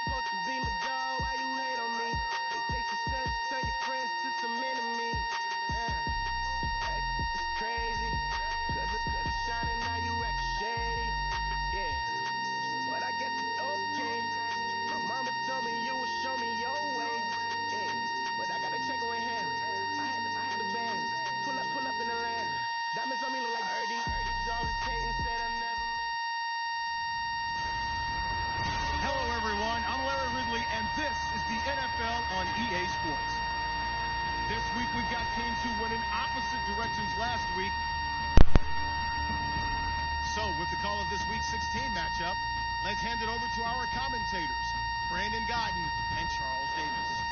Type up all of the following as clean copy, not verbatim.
supposed to be my dog, why you hate on me? They say success, turn your friends to some enemies. Hey, it's crazy, cause it could've shining, now you act shady. Yeah, but I guess it's okay. My mama told me you would show me your way. Yeah, but I gotta check on Harry. I had the bands. Pull up in the land. Diamonds on me look like Erdy. Erdy's always hating, said I never. Hello, everyone. I'm Larry Ridley, and this is the NFL on EA Sports. This week, we've got teams who went in opposite directions last week. So, with the call of this week's 16 matchup, let's hand it over to our commentators, Brandon Gaudin and Charles Davis.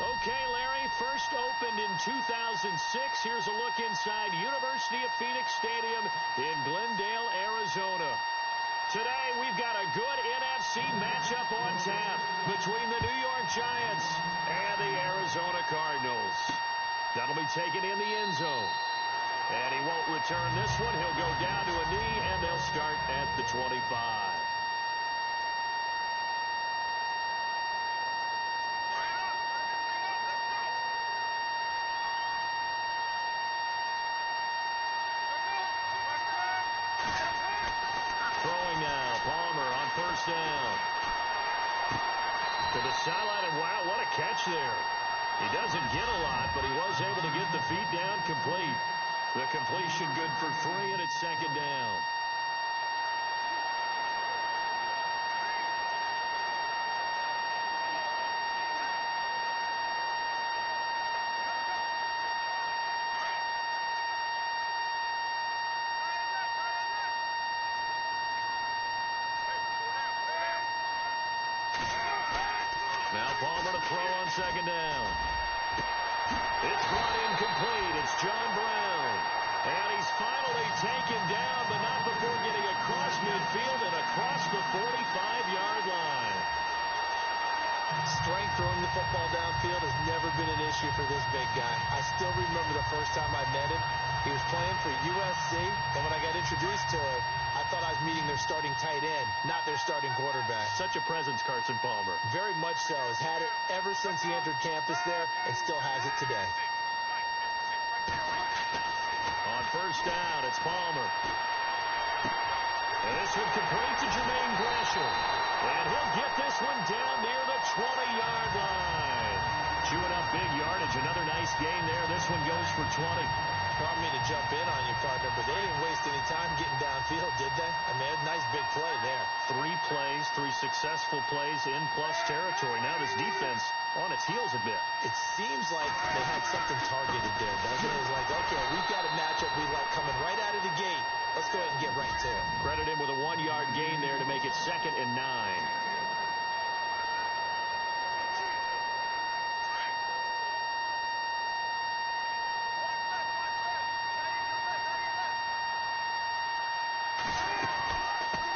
Okay, Larry, first opened in 2006. Here's a look inside University of Phoenix Stadium in Glendale, Arizona. Today, we've got a good NFC matchup on tap between the New York Giants and the Arizona Cardinals. That'll be taken in the end zone. And he won't return this one. He'll go down to a knee, and they'll start at the 25. Throwing now, Palmer on first down. To the sideline, and wow, what a catch there. He doesn't get a lot, but he was able to get the feet down complete. The completion good for 3, and it's second down. Now Palmer to throw on second down. It's brought in complete. It's John Brown. And he's finally taken down, but not before getting across midfield and across the 45-yard line. Strength throwing the football downfield has never been an issue for this big guy. I still remember the first time I met him. He was playing for USC, and when I got introduced to him, I thought I was meeting their starting tight end, not their starting quarterback. Such a presence, Carson Palmer. Very much so. Has had it ever since he entered campus there and still has it today. On first down, it's Palmer. And this one complete to Jermaine Gresham. And he'll get this one down near the 20-yard line. Chewing up big yardage. Another nice gain there. This one goes for 20. Well, I mean to jump in on you, partner, but they didn't waste any time getting downfield, did they? I mean, a nice big play there. 3 plays, 3 successful plays in plus territory. Now this defense on its heels a bit. It seems like they had something targeted there, doesn't it? It's like, okay, we've got a matchup we like coming right out of the gate. Let's go ahead and get right to it. Credit him with a 1-yard gain there to make it 2nd and 9.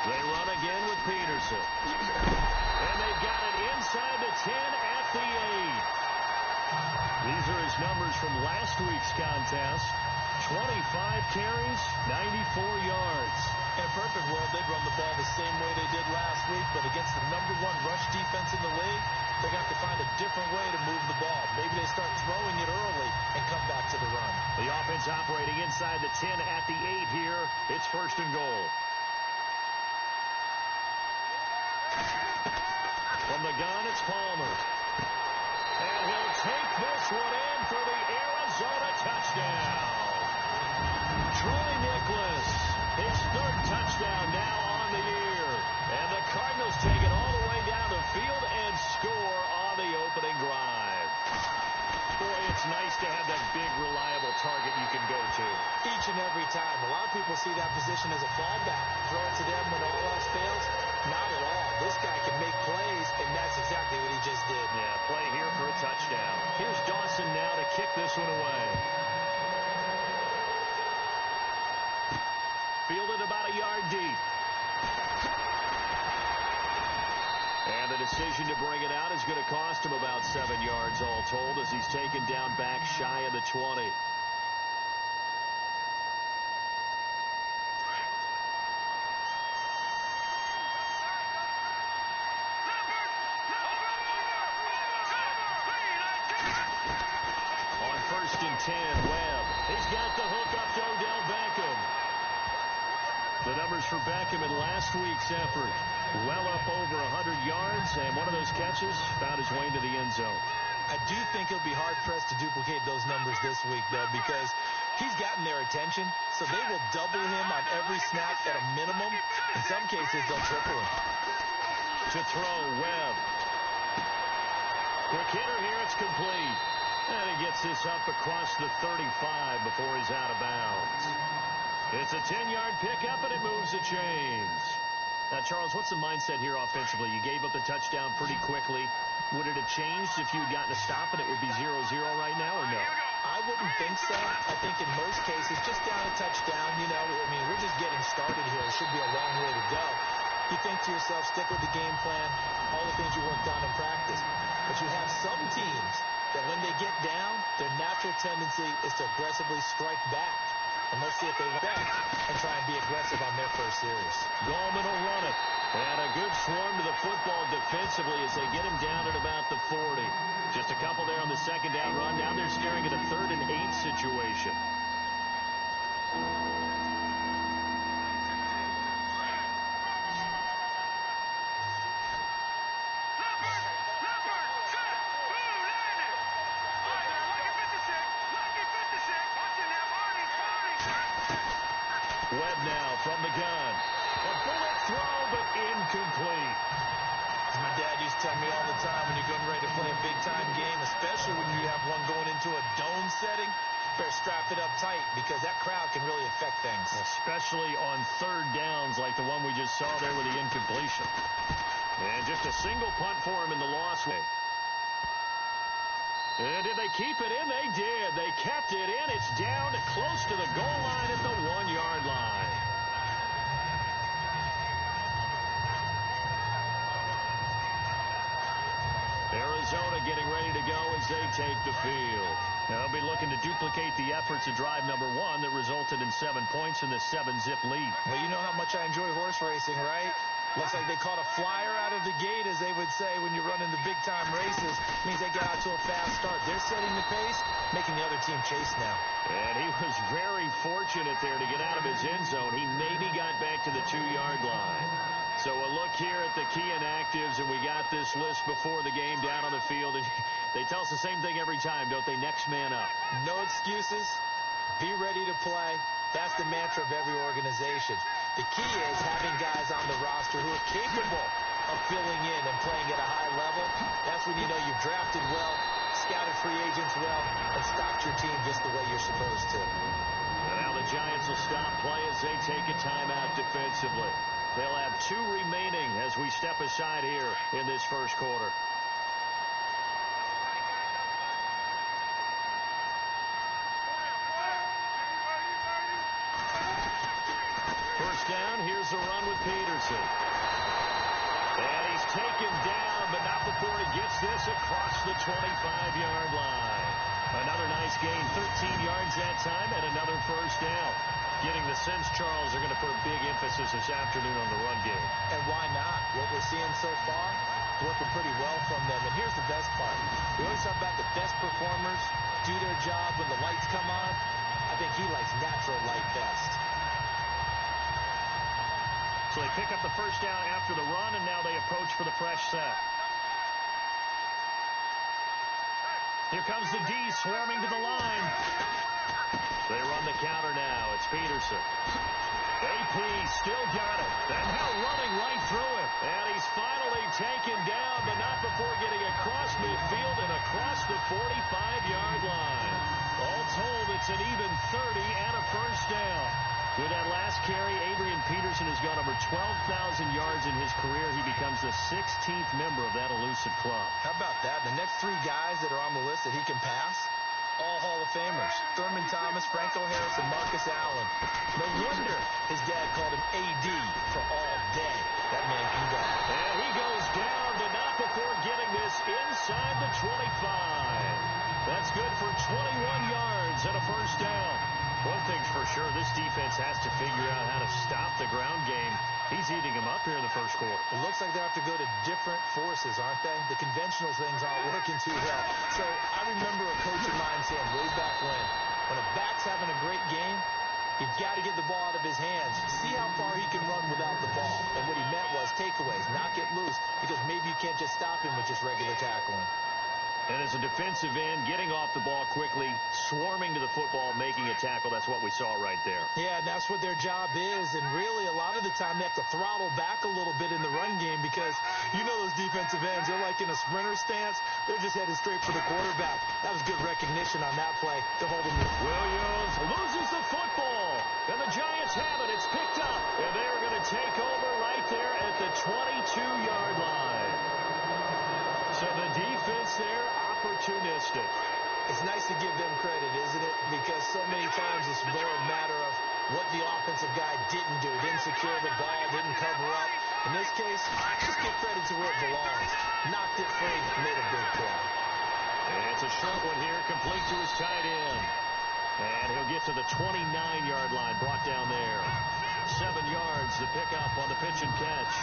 They run again with Peterson. And they've got it inside the 10 at the 8. These are his numbers from last week's contest. 25 carries, 94 yards. In a perfect world, they'd run the ball the same way they did last week, but against the #1 rush defense in the league, they're going to have to find a different way to move the ball. Maybe they start throwing it early and come back to the run. The offense operating inside the 10 at the 8 here. It's 1st and goal. From the gun, it's Palmer. And he'll take this one in for the Arizona touchdown. Troy Nicholas, his 3rd touchdown now on the year. And the Cardinals take it all the way down the field and score on the opening drive. Boy, it's nice to have that big, reliable target you can go to. Each and every time. A lot of people see that position as a fallback. Throw it to them when all else fails. Not at all. This guy can make plays, and that's exactly what he just did. Yeah, play here for a touchdown. Here's Dawson now to kick this one away. Fielded about a yard deep. And the decision to bring it out is going to cost him about 7 yards all told as he's taken down back shy of the 20. and 10. Webb. He's got the hook up to Odell Beckham. The numbers for Beckham in last week's effort. Well up over 100 yards, and one of those catches found his way into the end zone. I do think he'll be hard-pressed to duplicate those numbers this week, though, because he's gotten their attention, so they will double him on every snap at a minimum. In some cases, they'll triple him. To throw, Webb. Quick hitter here, it's complete. And he gets this up across the 35 before he's out of bounds. It's a 10-yard pickup, and it moves the chains. Now, Charles, what's the mindset here offensively? You gave up the touchdown pretty quickly. Would it have changed if you had gotten a stop and it would be 0-0 right now, or no? I wouldn't think so. I think in most cases, just down a touchdown, you know, I mean, we're just getting started here. It should be a long way to go. You think to yourself, stick with the game plan, all the things you worked on in practice. But you have some teams that when they get down, their natural tendency is to aggressively strike back. And let's see if they win and try and be aggressive on their first series. Gallman will run it. And a good swarm to the football defensively as they get him down at about the 40. Just a couple there on the second down run. Now they're staring at a 3rd and 8 situation. Webb now from the gun. A bullet throw, but incomplete. As my dad used to tell me all the time, when you're getting ready to play a big-time game, especially when you have one going into a dome setting, better strap it up tight because that crowd can really affect things. Especially on 3rd downs like the one we just saw there with the incompletion. And just a single punt for him in the loss way. And did they keep it in? They did. They kept it in. It's down close to the goal line at the 1-yard line. Arizona getting ready to go as they take the field. Now they'll be looking to duplicate the efforts of drive number 1 that resulted in 7 points in the 7-zip lead. Well, you know how much I enjoy horse racing, right? Looks like they caught a flyer out of the gate, as they would say when you're running the big-time races. Means they get out to a fast start. They're setting the pace, making the other team chase now. And he was very fortunate there to get out of his end zone. He maybe got back to the 2-yard line. So a look here at the key inactives, and we got this list before the game down on the field. They tell us the same thing every time, don't they? Next man up. No excuses. Be ready to play. That's the mantra of every organization. The key is having guys on the roster who are capable of filling in and playing at a high level. That's when you know you've drafted well, scouted free agents well, and stocked your team just the way you're supposed to. And now the Giants will stop play as they take a timeout defensively. They'll have 2 remaining as we step aside here in this first quarter. First down, here's a run with Peterson. And he's taken down, but not before he gets this across the 25-yard line. Another nice gain, 13 yards that time, and another first down. Getting the sense, Charles, they're going to put a big emphasis this afternoon on the run game. And why not? What we're seeing so far, working pretty well from them. And here's the best part. We always talk about the best performers do their job when the lights come on. I think he likes natural light best. So they pick up the first down after the run, and now they approach for the fresh set. Here comes the D swarming to the line. They run the counter now. It's Peterson. AP still got it. And now running right through it. And he's finally taken down, but not before getting across midfield and across the 45-yard line. All told, it's an even 30 and a first down. With that last carry, Adrian Peterson has gone over 12,000 yards in his career. He becomes the 16th member of that elusive club. How about that? The next 3 guys that are on the list that he can pass, all Hall of Famers. Thurman Thomas, Franco Harris, and Marcus Allen. No wonder his dad called him AD for all day. That man can go. And he goes down, but not before getting this inside the 25. That's good for 21 yards and a first down. One thing's for sure, this defense has to figure out how to stop the ground game. He's eating them up here in the first quarter. It looks like they have to go to different forces, aren't they? The conventional things aren't working too well. So I remember a coach of mine saying way back when a back's having a great game, you've got to get the ball out of his hands. See how far he can run without the ball. And what he meant was takeaways, knock it loose, because maybe you can't just stop him with just regular tackling. And as a defensive end, getting off the ball quickly, swarming to the football, making a tackle, that's what we saw right there. Yeah, and that's what their job is. And really, a lot of the time, they have to throttle back a little bit in the run game because you know those defensive ends, they're like in a sprinter stance. They're just headed straight for the quarterback. That was good recognition on that play to hold him. Williams loses the football, and the Giants have it. It's picked up, and they're going to take over right there at the 22-yard line. So the defense there, opportunistic. It's nice to give them credit, isn't it? Because so many times it's more a matter of what the offensive guy didn't do. Didn't secure the ball, didn't cover up. In this case, just give credit to where it belongs. Knocked it free, made a big play. And it's a short one here, complete to his tight end. And he'll get to the 29-yard line, brought down there. 7 yards to pick up on the pitch and catch.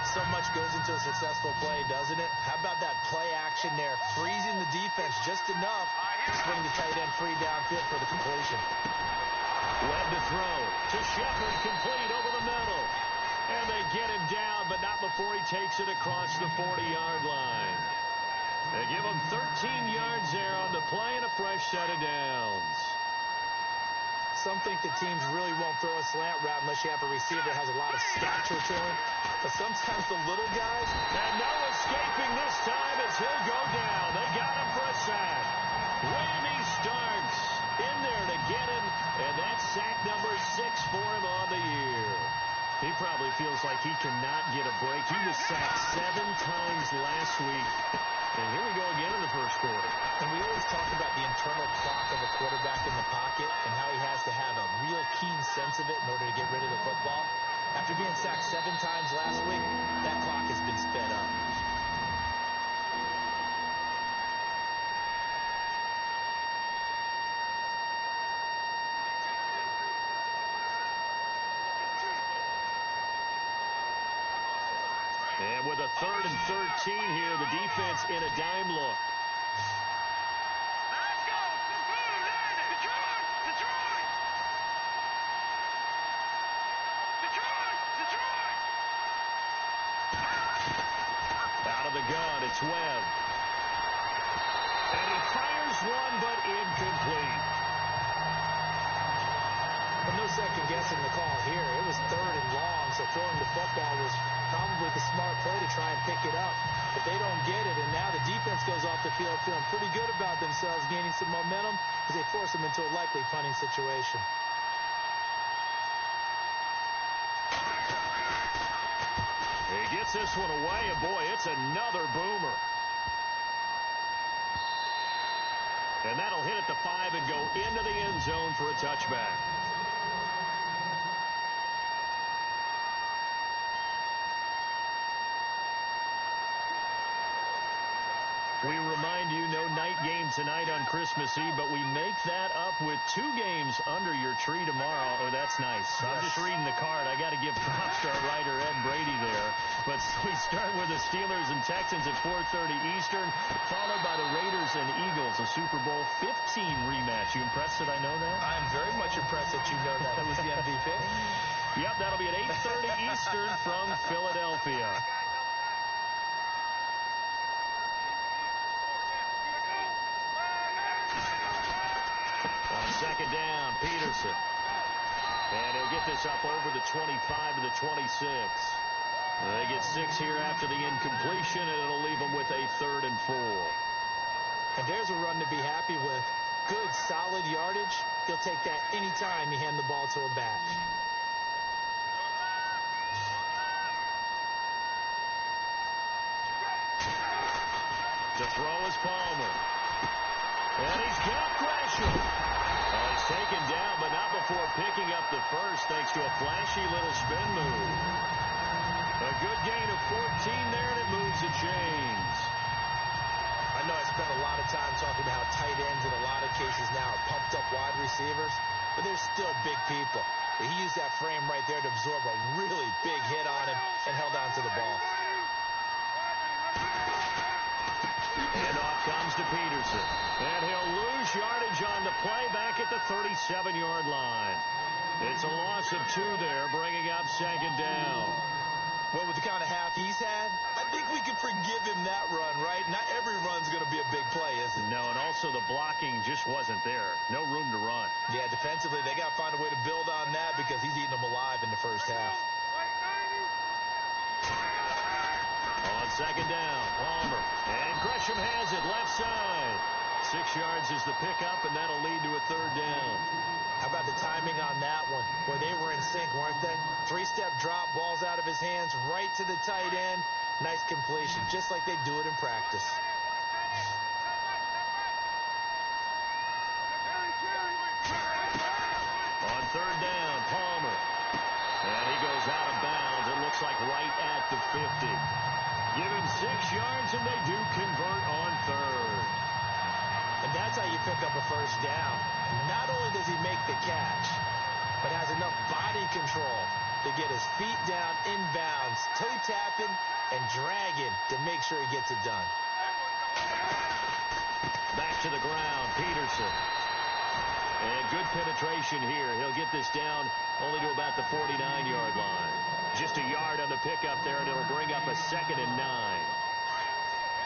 So much goes into a successful play, doesn't it? How about that play action there? Freezing the defense just enough to swing the tight end free downfield for the completion. Webb to throw. To Shepard, complete over the middle. And they get him down, but not before he takes it across the 40-yard line. They give him 13 yards there on the play and a fresh set of downs. Some think that teams really won't throw a slant route unless you have a receiver that has a lot of stature to him. But sometimes the little guys... And no escaping this time as he'll go down. They got him for a sack. Ramey Starks in there to get him. And that's sack number 6 for him on the year. He probably feels like he cannot get a break. He was sacked 7 times last week. And here we go again in the first quarter. And we always talk about the internal clock of a quarterback in the pocket and how he has to have a real keen sense of it in order to get rid of the football. After being sacked 7 times last week, that clock has been sped up. And with a 3rd and 13 here, the defense in a dime look. Let's go. Detroit. Out of the gun, it's Webb. And he fires one, but incomplete. But no second guessing the call here. It was 3rd and long, so throwing the football was probably the smart play to try and pick it up. But they don't get it, and now the defense goes off the field feeling pretty good about themselves, gaining some momentum as they force them into a likely punting situation. He gets this one away, and boy, it's another boomer. And that'll hit at the 5 and go into the end zone for a touchback. We remind you, no night game tonight on Christmas Eve, but we make that up with 2 games under your tree tomorrow. Oh, that's nice. Yes. I'm just reading the card. I got to give props to our writer, Ed Brady, there. But we start with the Steelers and Texans at 4:30 Eastern, followed by the Raiders and Eagles, a Super Bowl 15 rematch. You impressed that I know that? I am very much impressed that you know that. It was the MVP. Yep, that'll be at 8:30 Eastern from Philadelphia. On 2nd down, Peterson. And he'll get this up over the 25 to the 26. They get 6 here after the incompletion, and it'll leave them with a 3rd and 4. And there's a run to be happy with. Good, solid yardage. He'll take that anytime you hand the ball to a back. To throw is Palmer. And he's got Gresham. He's taken down, but not before picking up the first, thanks to a flashy little spin move. A good gain of 14 there, and it moves the chains. I know I spent a lot of time talking about how tight ends in a lot of cases now are pumped up wide receivers. still big people. He used that frame right there to absorb a really big hit on him and held on to the ball. And off comes to Peterson. And he'll lose yardage on the play back at the 37-yard line. It's a loss of 2 there, bringing up second down. Well, with the kind of half he's had, I think we can forgive him that run, right? Not every run's going to be a big play, is it? No, and also the blocking just wasn't there. No room to run. Yeah, defensively, they got to find a way to build on that because he's eating them alive in the first half. On second down, Palmer. And Gresham has it left side. 6 yards is the pickup, and that'll lead to a third down. How about the timing on that one? Boy, they were in sync, weren't they? 3-step drop, balls out of his hands, right to the tight end. Nice completion, just like they do it in practice. On third down, Palmer. And he goes out of bounds. It looks like right at the 50. Give him 6 yards, and they do convert on third. And that's how you pick up a first down. Not only does he make the catch, but has enough body control to get his feet down inbounds, toe tapping and dragging to make sure he gets it done. Back to the ground, Peterson. And good penetration here. He'll get this down only to about the 49-yard line. Just a yard on the pickup there, and it'll bring up a 2nd and 9.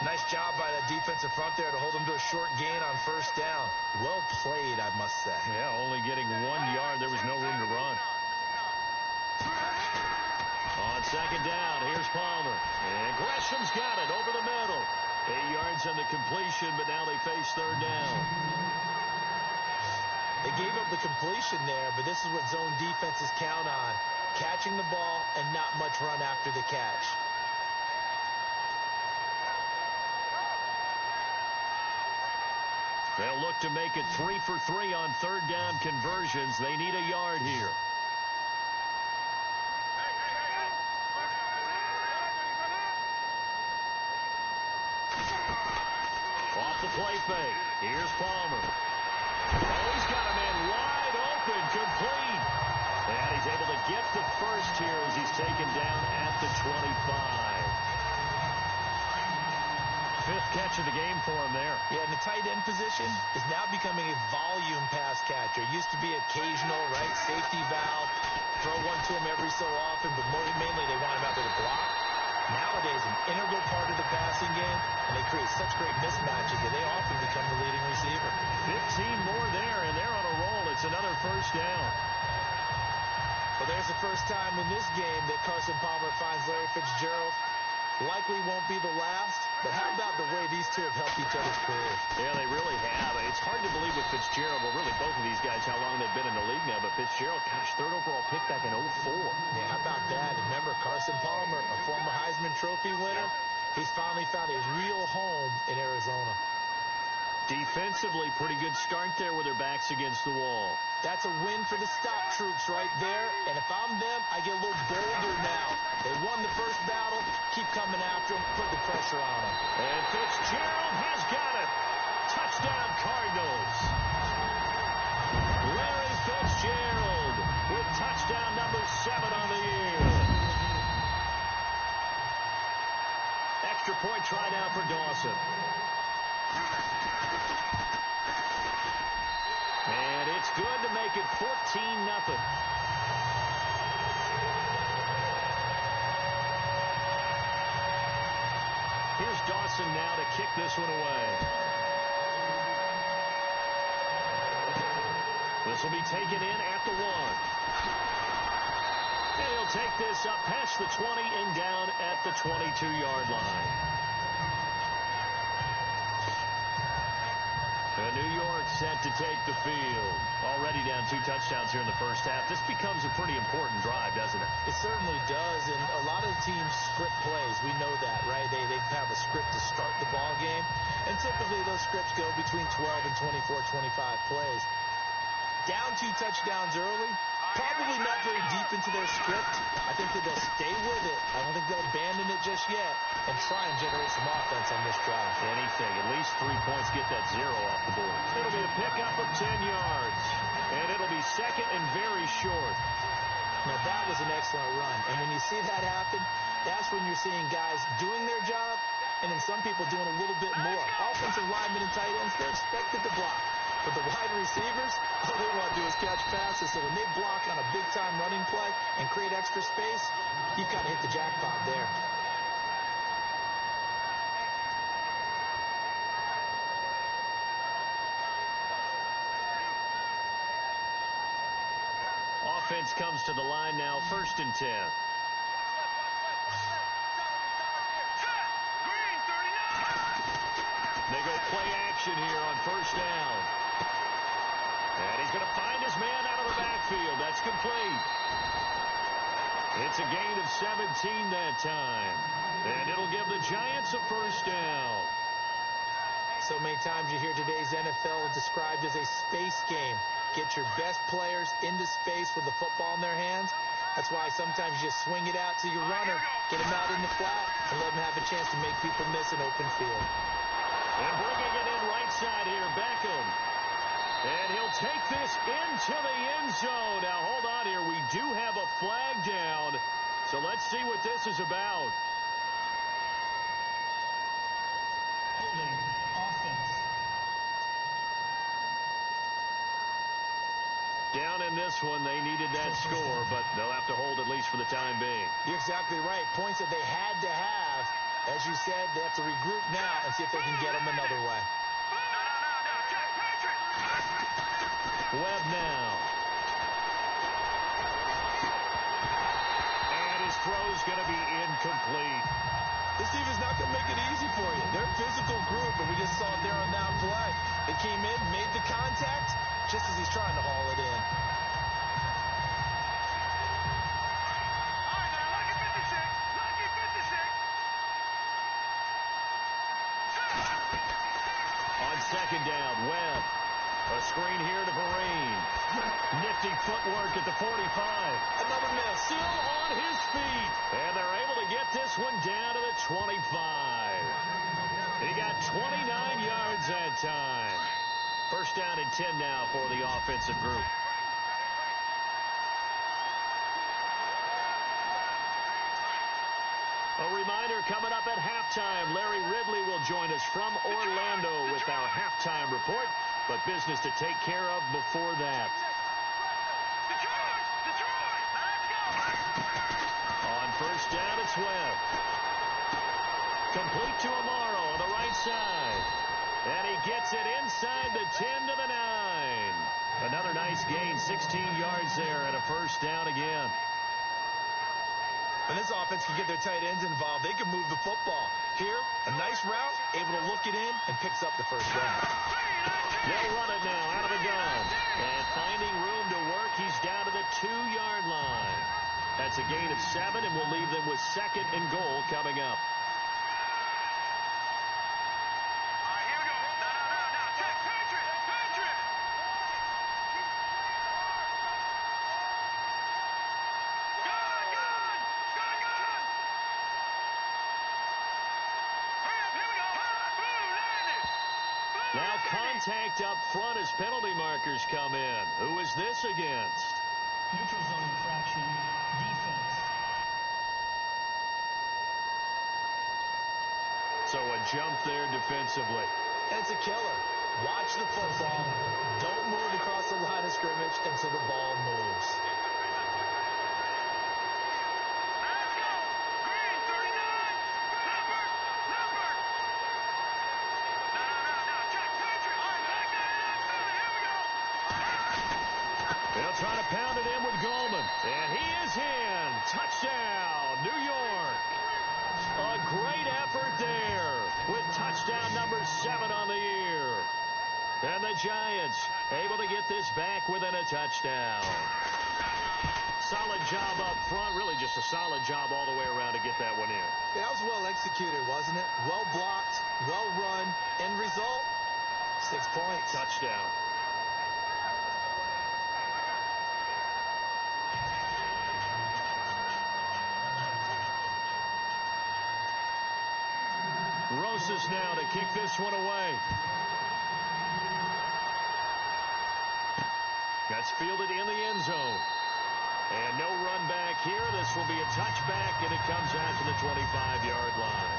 Nice job by that defensive front there to hold him to a short gain on first down. Well played, I must say. Yeah, only getting 1 yard. There was no room to run. On second down, here's Palmer. And Gresham's got it over the middle. 8 yards on the completion, but now they face third down. They gave up the completion there, but this is what zone defenses count on. Catching the ball and not much run after the catch. They'll look to make it 3 for 3 on third down conversions. They need a yard here. Off the play fake. Here's Palmer. Oh, he's got a man wide open, complete. And he's able to get the first here as he's taken down at the 25. 5th catch of the game for him there. Yeah, and the tight end position is now becoming a volume pass catcher. It used to be occasional, right? Safety valve. Throw one to him every so often, but mainly they want him out there to block. Nowadays, an integral part of the passing game, and they create such great mismatches that they often become the leading receiver. 15 more there, and they're on a roll. It's another first down. Well, there's the first time in this game that Carson Palmer finds Larry Fitzgerald. Likely won't be the last, but how about the way these two have helped each other's careers? Yeah, they really have. It's hard to believe with Fitzgerald, well, really both of these guys, how long they've been in the league now, but Fitzgerald, gosh, 3rd overall pick back in 04. Yeah, how about that? And remember, Carson Palmer, a former Heisman Trophy winner, he's finally found a real home in Arizona. Defensively, pretty good start there with their backs against the wall. That's a win for the stop troops right there. And if I'm them, I get a little bolder now. They won the first battle. Keep coming after them. Put the pressure on them. And Fitzgerald has got it. Touchdown, Cardinals. Larry Fitzgerald with touchdown number 7 on the year. Extra point try now for Dawson. And it's good to make it 14-0. Here's Dawson now to kick this one away. This will be taken in at the 1. And he'll take this up past the 20 and down at the 22-yard line. New York set to take the field. Already down 2 touchdowns here in the first half. This becomes a pretty important drive, doesn't it? It certainly does, and a lot of teams script plays. We know that, right? They have a script to start the ball game, and typically those scripts go between 12 and 24, 25 plays. Down 2 touchdowns early, probably not very deep into their script. I think that they'll stay with it. I don't think they'll abandon it just yet and try and generate some offense on this drive. Anything. At least 3 points, get that 0 off the board. It'll be a pickup of 10 yards. And it'll be second and very short. Now, that was an excellent run. And when you see that happen, that's when you're seeing guys doing their job and then some people doing a little bit more. Offensive linemen and tight ends, they're expected to block. But the wide receivers, all they want to do is catch passes. So when they block on a big-time running play and create extra space, you kind of hit the jackpot there. Offense comes to the line now, 1st and 10. They go play action here on 1st down. And he's going to find his man out of the backfield. That's complete. It's a gain of 17 that time. And it'll give the Giants a 1st down. So many times you hear today's NFL described as a space game. Get your best players into space with the football in their hands. That's why sometimes you just swing it out to your runner, get him out in the flat, and let him have a chance to make people miss an open field. And bringing it in right side here, Beckham. And he'll take this into the end zone. Now, hold on here. We do have a flag down. So let's see what this is about. Holding offense. Down in this one, they needed that score, but they'll have to hold at least for the time being. You're exactly right. Points that they had to have. As you said, they have to regroup now and see if they can get them another way. Webb now. And his throw's going to be incomplete. This defense is not going to make it easy for you. They're a physical group, and we just saw it there on that play. They came in, made the contact, just as he's trying to haul it in. All right, now, lucky 56. Lucky 56. On 2nd down, Webb. A screen here to Vereen. Nifty footwork at the 45. Another miss. Still on his feet. And they're able to get this one down to the 25. He got 29 yards that time. 1st down and 10 now for the offensive group. A reminder coming up at halftime, Larry Ridley will join us from Orlando with our halftime report, but business to take care of before that. On 1st down, it's Webb. Complete to Amaro on the right side. And he gets it inside the 10 to the 9. Another nice gain, 16 yards there and a 1st down again. When this offense can get their tight ends involved, they can move the football. Here, a nice route, able to look it in, and picks up the 1st down. They'll run it now out of the gun. And finding room to work, he's down to the 2-yard line. That's a gain of 7, and we'll leave them with 2nd and goal coming up. All right, here we go. Now. Check. Patriot. Gun. Hurry up, here we go. Blue, landed. Now contact up front as penalty markers come in. Who is this against? Neutral zone infraction. Defense. So a jump there defensively. It's a killer. Watch the football. Don't move across the line of scrimmage until the ball moves. Let's go. Green, 39. Leopard. Now. Check. Patriot. All right, back down in that Philly. Here we go. They'll try to pound it in with Goldman. And he is in. Touchdown, New York. A great effort there with touchdown number 7 on the year. And the Giants able to get this back within a touchdown. Solid job up front. Really just a solid job all the way around to get that one in. Yeah, that was well executed, wasn't it? Well blocked, well run. End result, 6 points. Touchdown. Rosas now to kick this one away. Got That's fielded in the end zone. And no run back here. This will be a touchback, and it comes out to the 25-yard line.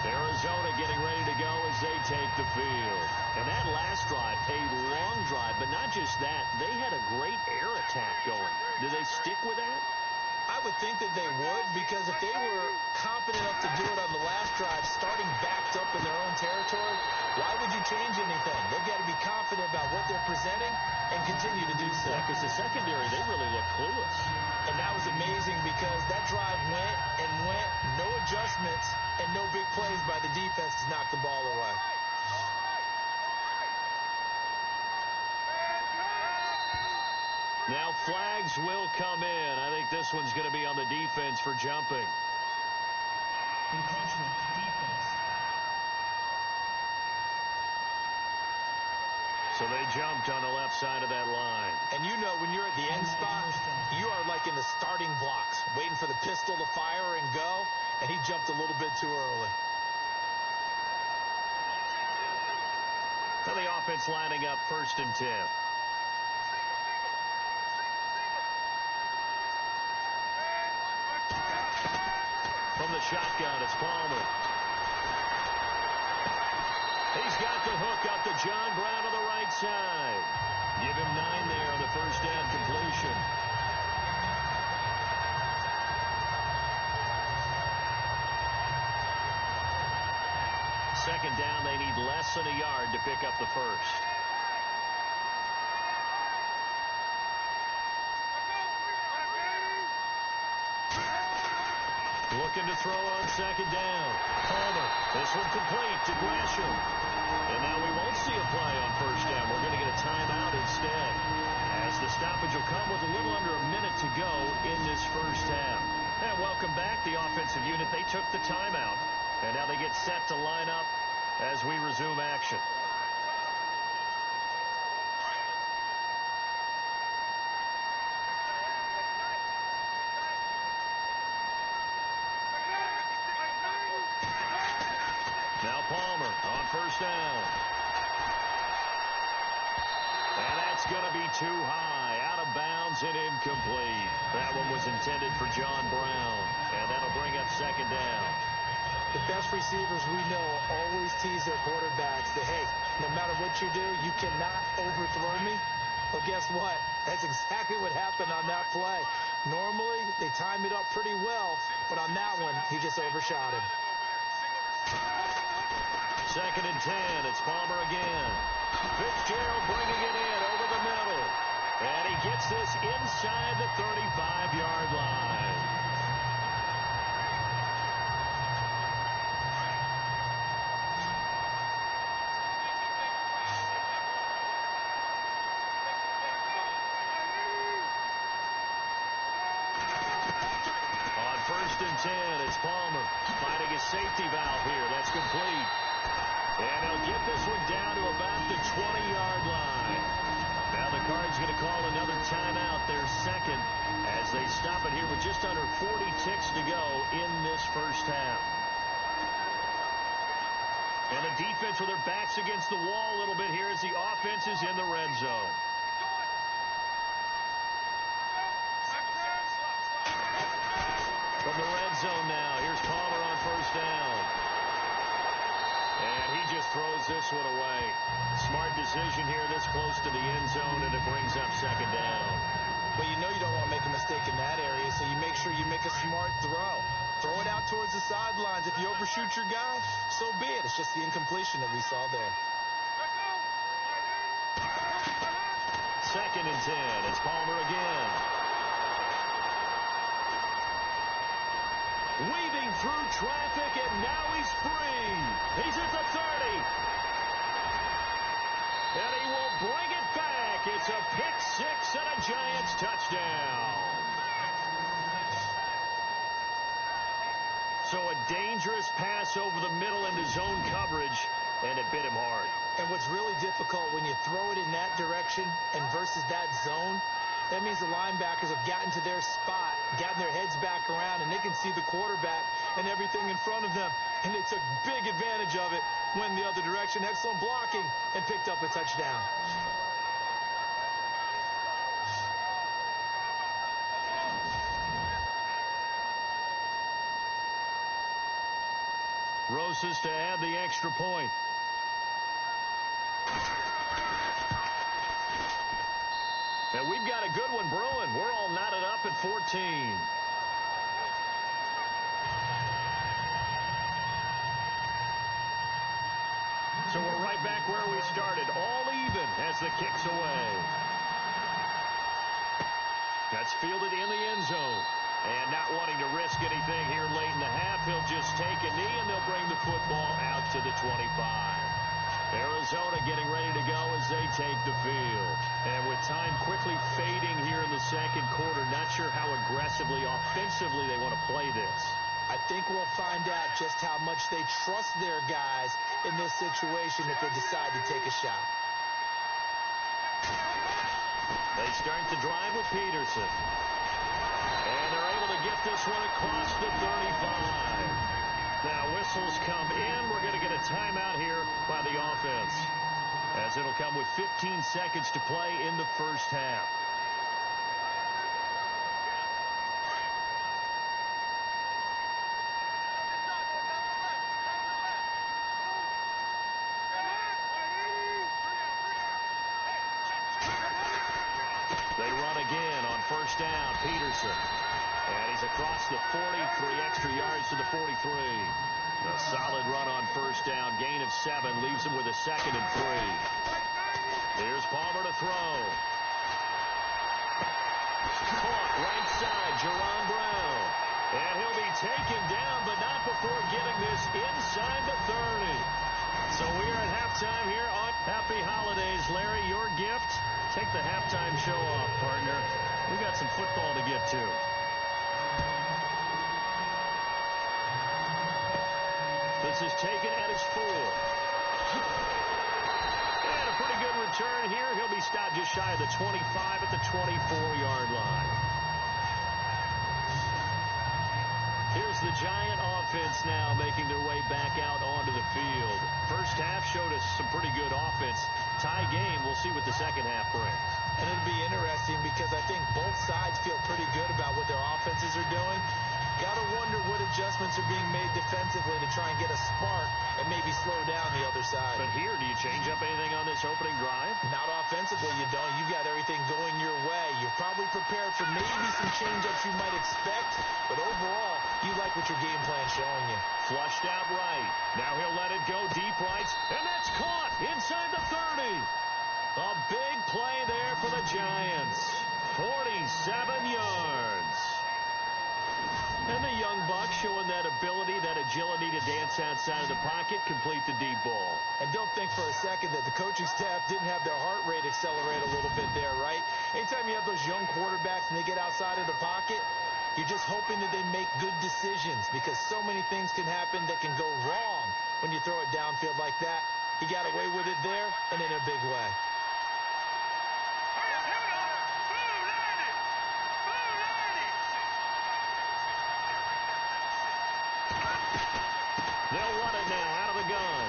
Arizona getting ready to go as they take the field. And that last drive, a long drive, but not just that. They had a great air attack going. Do they stick with that? I would think that they would, because if they were confident enough to do it on the last drive, starting backed up in their own territory, why would you change anything? They've got to be confident about what they're presenting and continue to do so. Yeah, because the secondary, they really look clueless. And that was amazing because that drive went and went, no adjustments, and no big plays by the defense to knock the ball away. Now flags will come in. I think this one's going to be on the defense for jumping. Encroachment, defense. So they jumped on the left side of that line. And you know when you're at the end spot, you are like in the starting blocks, waiting for the pistol to fire and go, and he jumped a little bit too early. Now the offense lining up 1st and 10. From the shotgun, it's Palmer. He's got the hook up to John Brown on the right side. Give him 9 there on the first down completion. Second down, they need less than a yard to pick up the first. Looking to throw on second down. Palmer. This one complete to Gresham. And now we won't see a play on first down. We're going to get a timeout instead, as the stoppage will come with a little under a minute to go in this first half. And welcome back, the offensive unit. They took the timeout, and now they get set to line up as we resume action. Now Palmer on first down. And that's going to be too high. Out of bounds and incomplete. That one was intended for John Brown. And that'll bring up second down. The best receivers we know always tease their quarterbacks that, hey, no matter what you do, you cannot overthrow me. Well, guess what? That's exactly what happened on that play. Normally, they time it up pretty well, but on that one, he just overshot him. Second and 10. It's Palmer again. Fitzgerald bringing it in over the middle. And he gets this inside the 35-yard line. On first and 10, it's Palmer finding a safety valve here. That's complete. And they'll get this one down to about the 20-yard line. Now the Cards going to call another timeout, their second, as they stop it here with just under 40 ticks to go in this first half. And the defense with their backs against the wall a little bit here as the offense is in the red zone. From the red zone now, here's Palmer on first down. And he just throws this one away. Smart decision here this close to the end zone, and it brings up second down. Well, you know you don't want to make a mistake in that area, so you make sure you make a smart throw. Throw it out towards the sidelines. If you overshoot your guy, so be it. It's just the incompletion that we saw there. Second and 10. It's Palmer again. Weaving through traffic, and now he's free. He's at the 30. And he will bring it back. It's a pick six and a Giants touchdown. So a dangerous pass over the middle into zone coverage, and it bit him hard. And what's really difficult when you throw it in that direction and versus that zone, that means the linebackers have gotten to their spot, gotten their heads back around, and they can see the quarterback and everything in front of them. And they took big advantage of it, went the other direction, excellent blocking, and picked up a touchdown. closest to add the extra point. And we've got a good one brewing. We're all knotted up at 14. So we're right back where we started. All even as the kick's away. That's fielded in the end zone. And not wanting to risk anything here late in the half, he'll just take a knee and they'll bring the football out to the 25. Arizona getting ready to go as they take the field. And with time quickly fading here in the second quarter, not sure how aggressively, offensively they want to play this. I think we'll find out just how much they trust their guys in this situation if they decide to take a shot. They start the drive with Peterson. And they're able to get this one across the 35. Now whistles come in. We're going to get a timeout here by the offense, as it'll come with 15 seconds to play in the first half. They run again on first down. Peterson. And he's across the 43 extra yards to the 43. A solid run on first down. Gain of 7 leaves him with a 2nd and 3. Here's Palmer to throw. Caught right side, Jerron Brown. And he'll be taken down, but not before getting this inside the 30. So we are at halftime here on Happy Holidays. Larry, your gift? Take the halftime show off, partner. We got some football to get to. This is taken at his 4. And a pretty good return here. He'll be stopped just shy of the 25 at the 24-yard line. Here's the Giant offense now making their way back out onto the field. First half showed us some pretty good offense. Tie game. We'll see what the second half brings. And it'll be interesting because I think both sides feel pretty good about what their offenses are doing. Got to wonder what adjustments are being made defensively to try and get a spark and maybe slow down the other side. But here, do you change up anything on this opening drive? Not offensively, you don't. You've got everything going your way. You're probably prepared for maybe some change-ups you might expect, but overall, you like what your game plan's showing you. Flushed out right. Now he'll let it go deep right, and that's caught inside the 30. A big play there for the Giants. 47 yards. And the young buck showing that ability, that agility to dance outside of the pocket, complete the deep ball. And don't think for a second that the coaching staff didn't have their heart rate accelerate a little bit there, right? Anytime you have those young quarterbacks and they get outside of the pocket, you're just hoping that they make good decisions because so many things can happen that can go wrong when you throw it downfield like that. He got away with it there and in a big way. They'll run it now out of the gun.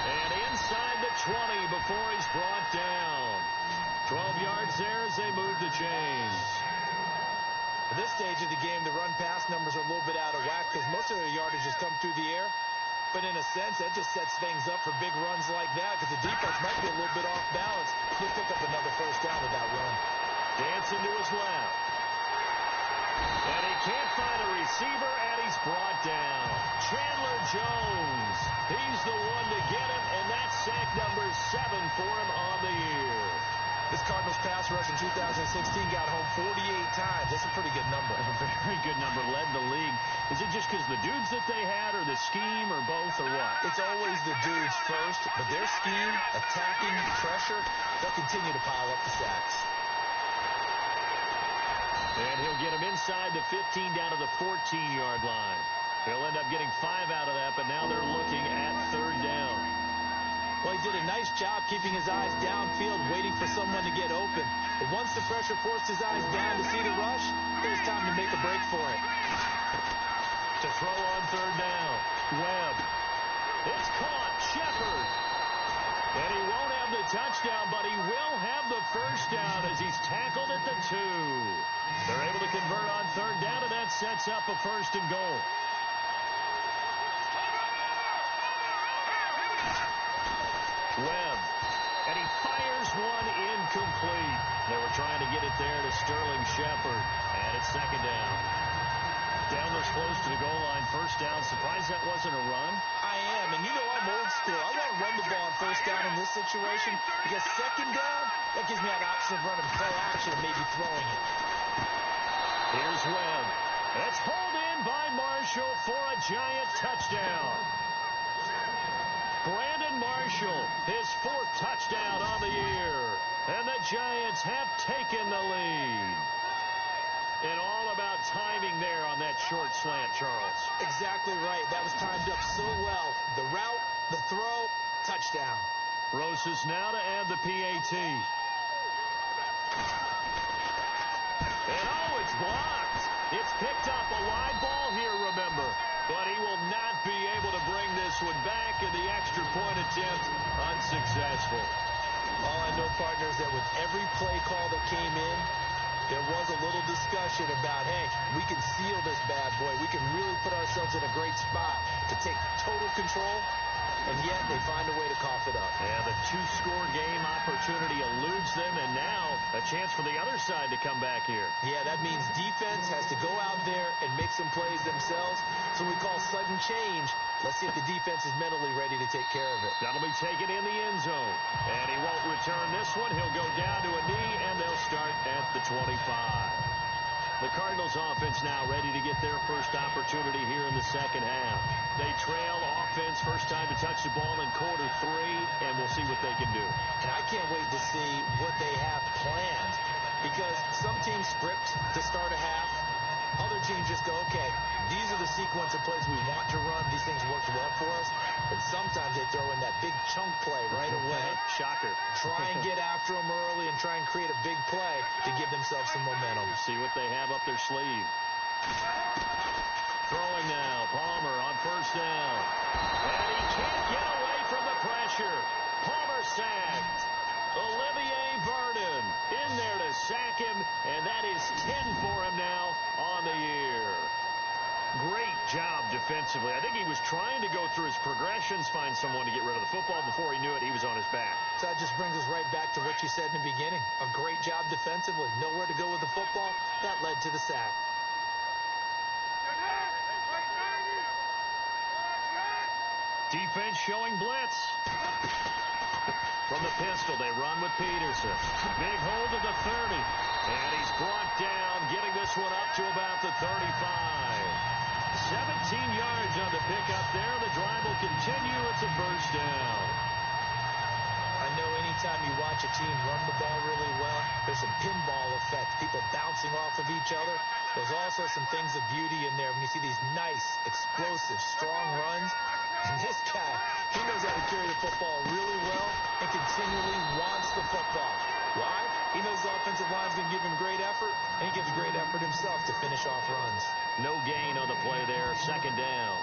And inside the 20 before he's brought down. 12 yards there as they move the chains. At this stage of the game, the run-pass numbers are a little bit out of whack because most of their yardage has come through the air. But in a sense, that just sets things up for big runs like that because the defense might be a little bit off balance. They pick up another first down with that run. Dancing to his left. And he can't find a receiver, and he's brought down. Chandler Jones. He's the one to get him, and that's sack number 7 for him on the year. This Cardinals pass rush in 2016 got home 48 times. That's a pretty good number. A very good number. Led the league. Is it just because the dudes that they had, or the scheme, or both, or what? It's always the dudes first, but their scheme, attacking, pressure, they'll continue to pile up the sacks. And he'll get him inside the 15 down to the 14-yard line. He'll end up getting 5 out of that, but now they're looking at 3rd down. Well, he did a nice job keeping his eyes downfield, waiting for someone to get open. But once the pressure forced his eyes down to see the rush, it was time to make a break for it. To throw on 3rd down, Webb. It's caught, Shepard. And he won't have the touchdown, but he will have the first down as he's tackled at the 2. They're able to convert on 3rd down, and that sets up a 1st and goal. Webb. And he fires one incomplete. They were trying to get it there to Sterling Shepard. And it's second down. Down this close to the goal line. First down. Surprised that wasn't a run? I am. And you know I'm old school. I want to run the ball on first down in this situation because second down, that gives me that option of running play action and maybe throwing it. Here's Webb. It's pulled in by Marshall for a Giant touchdown. Brandon Marshall, his 4th touchdown on the year. And the Giants have taken the lead. And all about timing there on that short slant, Charles. Exactly right. That was timed up so well. The route, the throw, touchdown. Rosas now to add the PAT. And oh, it's blocked. It's picked up. A wide ball here, remember. But he will not be able to bring this one back, and the extra point attempt unsuccessful. All I know, partner, is that with every play call that came in, there was a little discussion about, hey, we can seal this bad boy. We can really put ourselves in a great spot to take total control, and yet they find a way to cough it up. Yeah, the 2-score game opportunity eludes them, and now a chance for the other side to come back here. Yeah, that means defense has to go out there and make some plays themselves. So we call sudden change. Let's see if the defense is mentally ready to take care of it. That'll be taken in the end zone. And he won't return this one. He'll go down to a knee, and they'll start at the 25. The Cardinals offense now ready to get their first opportunity here in the second half. They trail offense, first time to touch the ball in quarter 3, and we'll see what they can do. And I can't wait to see what they have planned, because some teams script to start a half. Other teams just go, okay, these are the sequence of plays we want to run. These things worked well for us. But sometimes they throw in that big chunk play right away. Shocker. Try and get after them early and try and create a big play to give themselves some momentum. See what they have up their sleeve. Throwing now. Palmer on first down. And he can't get away from the pressure. Palmer sacked. Olivier Vernon in there to sack him, and that is 10 for him now on the year. Great job defensively. I think he was trying to go through his progressions, find someone to get rid of the football. Before he knew it, he was on his back. So that just brings us right back to what you said in the beginning. A great job defensively. Nowhere to go with the football. That led to the sack. Defense showing blitz. From the pistol, they run with Peterson. Big hold of the 30. And he's brought down, getting this one up to about the 35. 17 yards on the pickup there. The drive will continue. It's a first down. I know anytime you watch a team run the ball really well, there's some pinball effect, people bouncing off of each other. There's also some things of beauty in there when you see these nice, explosive, strong runs. And this guy, he knows how to carry the football really well and continually wants the football. Why? He knows the offensive line's going to give him great effort, and he gives great effort himself to finish off runs. No gain on the play there, second down.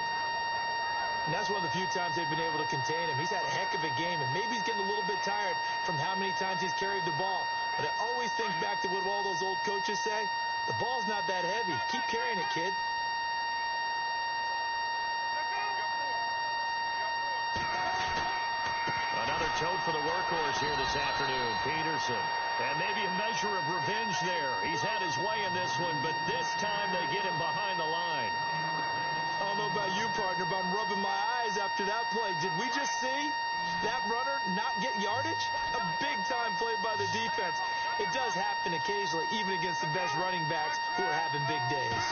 And that's one of the few times they've been able to contain him. He's had a heck of a game, and maybe he's getting a little bit tired from how many times he's carried the ball. But I always think back to what all those old coaches say. The ball's not that heavy. Keep carrying it, kid. Another tote for the workhorse here this afternoon, Peterson. And maybe a measure of revenge there. He's had his way in this one, but this time they get him behind the line. I don't know about you, partner, but I'm rubbing my eyes after that play. Did we just see that runner not get yardage? A big-time play by the defense. It does happen occasionally, even against the best running backs who are having big days.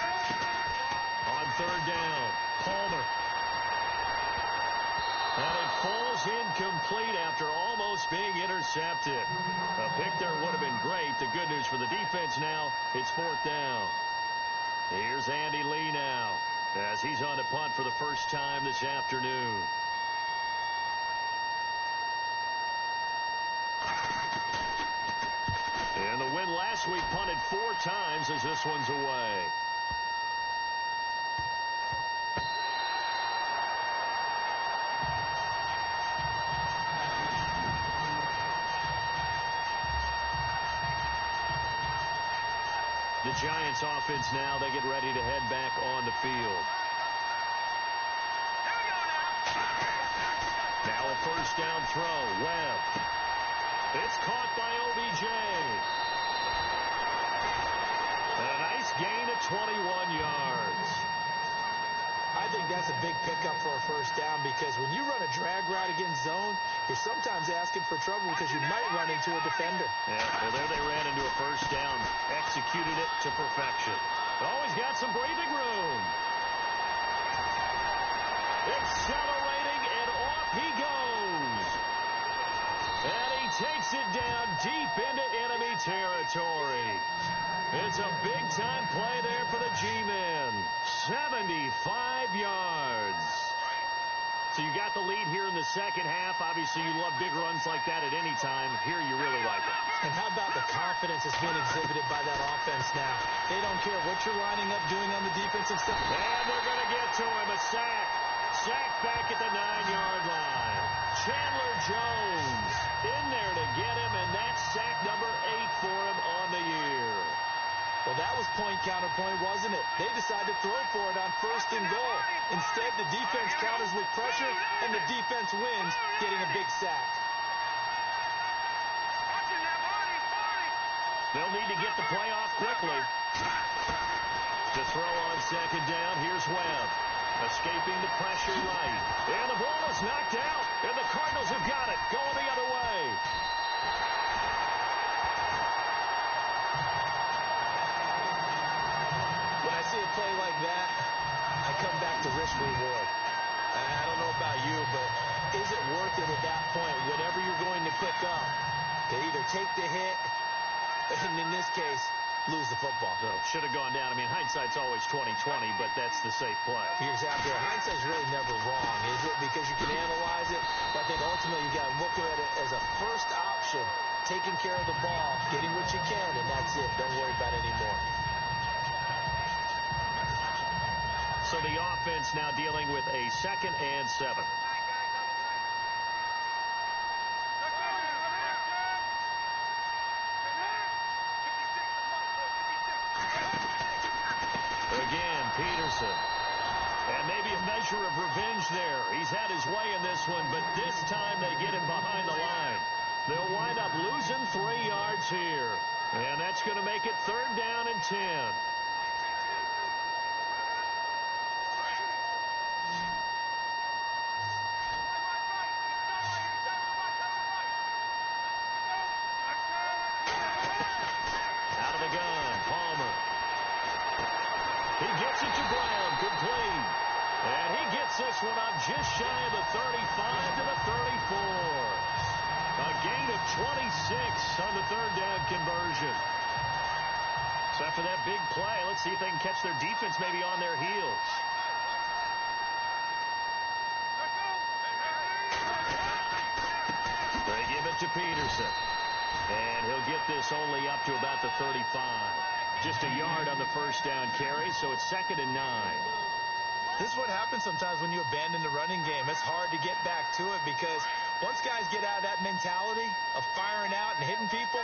On third down, Palmer. And it falls incomplete after almost being intercepted. A pick there would have been great. The good news for the defense now, it's fourth down. Here's Andy Lee now, as he's on a punt for the first time this afternoon. And the win last week punted 4 times as this one's away. The Giants offense now, they get ready to head back on the field. Now a first down throw. Webb. It's caught by OBJ. And a nice gain of 21 yards. I think that's a big pickup for a first down because when you run a drag route against zone, you're sometimes asking for trouble because you might run into a defender. Yeah, well, there they ran into a first down. Executed it to perfection. Always got some breathing room. Accelerating, and off he goes. And he takes it down deep into enemy territory. It's a big-time play there for the G-men. 75 yards. So you got the lead here in the second half. Obviously, you love big runs like that at any time. Here, you really like it. And how about the confidence that's being exhibited by that offense now? They don't care what you're lining up doing on the defensive side. And they're going to get to him. A sack. Sack back at the 9-yard line. Chandler Jones in there to get him, and that's sack number 8 for him on the year. Well, that was point counterpoint, wasn't it? They decided to throw for it on 1st and goal. Instead, the defense counters with pressure, and the defense wins, getting a big sack. They'll need to get the play off quickly. To throw on 2nd down, here's Webb. Escaping the pressure right. And the ball is knocked out, and the Cardinals have got it. Going the other way. When I see a play like that, I come back to risk-reward. I don't know about you, but is it worth it at that point, whatever you're going to pick up, to either take the hit, and in this case, lose the football? No, should have gone down. I mean, hindsight's always 20/20, but that's the safe play. You're exactly right. Hindsight's really never wrong, is it? Because you can analyze it, but I think ultimately you got to look at it as a first option, taking care of the ball, getting what you can, and that's it. Don't worry about it anymore. So the offense now dealing with a 2nd and 7. Again, Peterson. And maybe a measure of revenge there. He's had his way in this one, but this time they get him behind the line. They'll wind up losing 3 yards here. And that's going to make it 3rd down and 10. Out of the gun, Palmer. He gets it to Brown, complete. And he gets this one up just shy of the 35 to the 34. A gain of 26 on the 3rd down conversion. So after that big play, let's see if they can catch their defense maybe on their heels. They give it to Peterson. And he'll get this only up to about the 35. Just a yard on the 1st down carry, so it's 2nd and 9. This is what happens sometimes when you abandon the running game. It's hard to get back to it because once guys get out of that mentality of firing out and hitting people,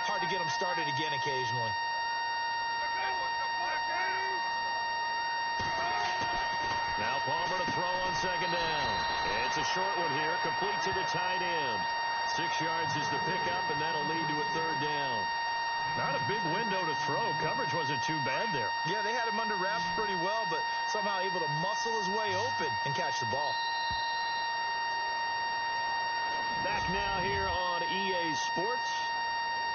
hard to get them started again occasionally. Now Palmer to throw on 2nd down. It's a short one here, complete to the tight end. 6 yards is the pickup, and that'll lead to a 3rd down. Not a big window to throw. Coverage wasn't too bad there. Yeah, they had him under wraps pretty well, but somehow able to muscle his way open and catch the ball. Back now here on EA Sports.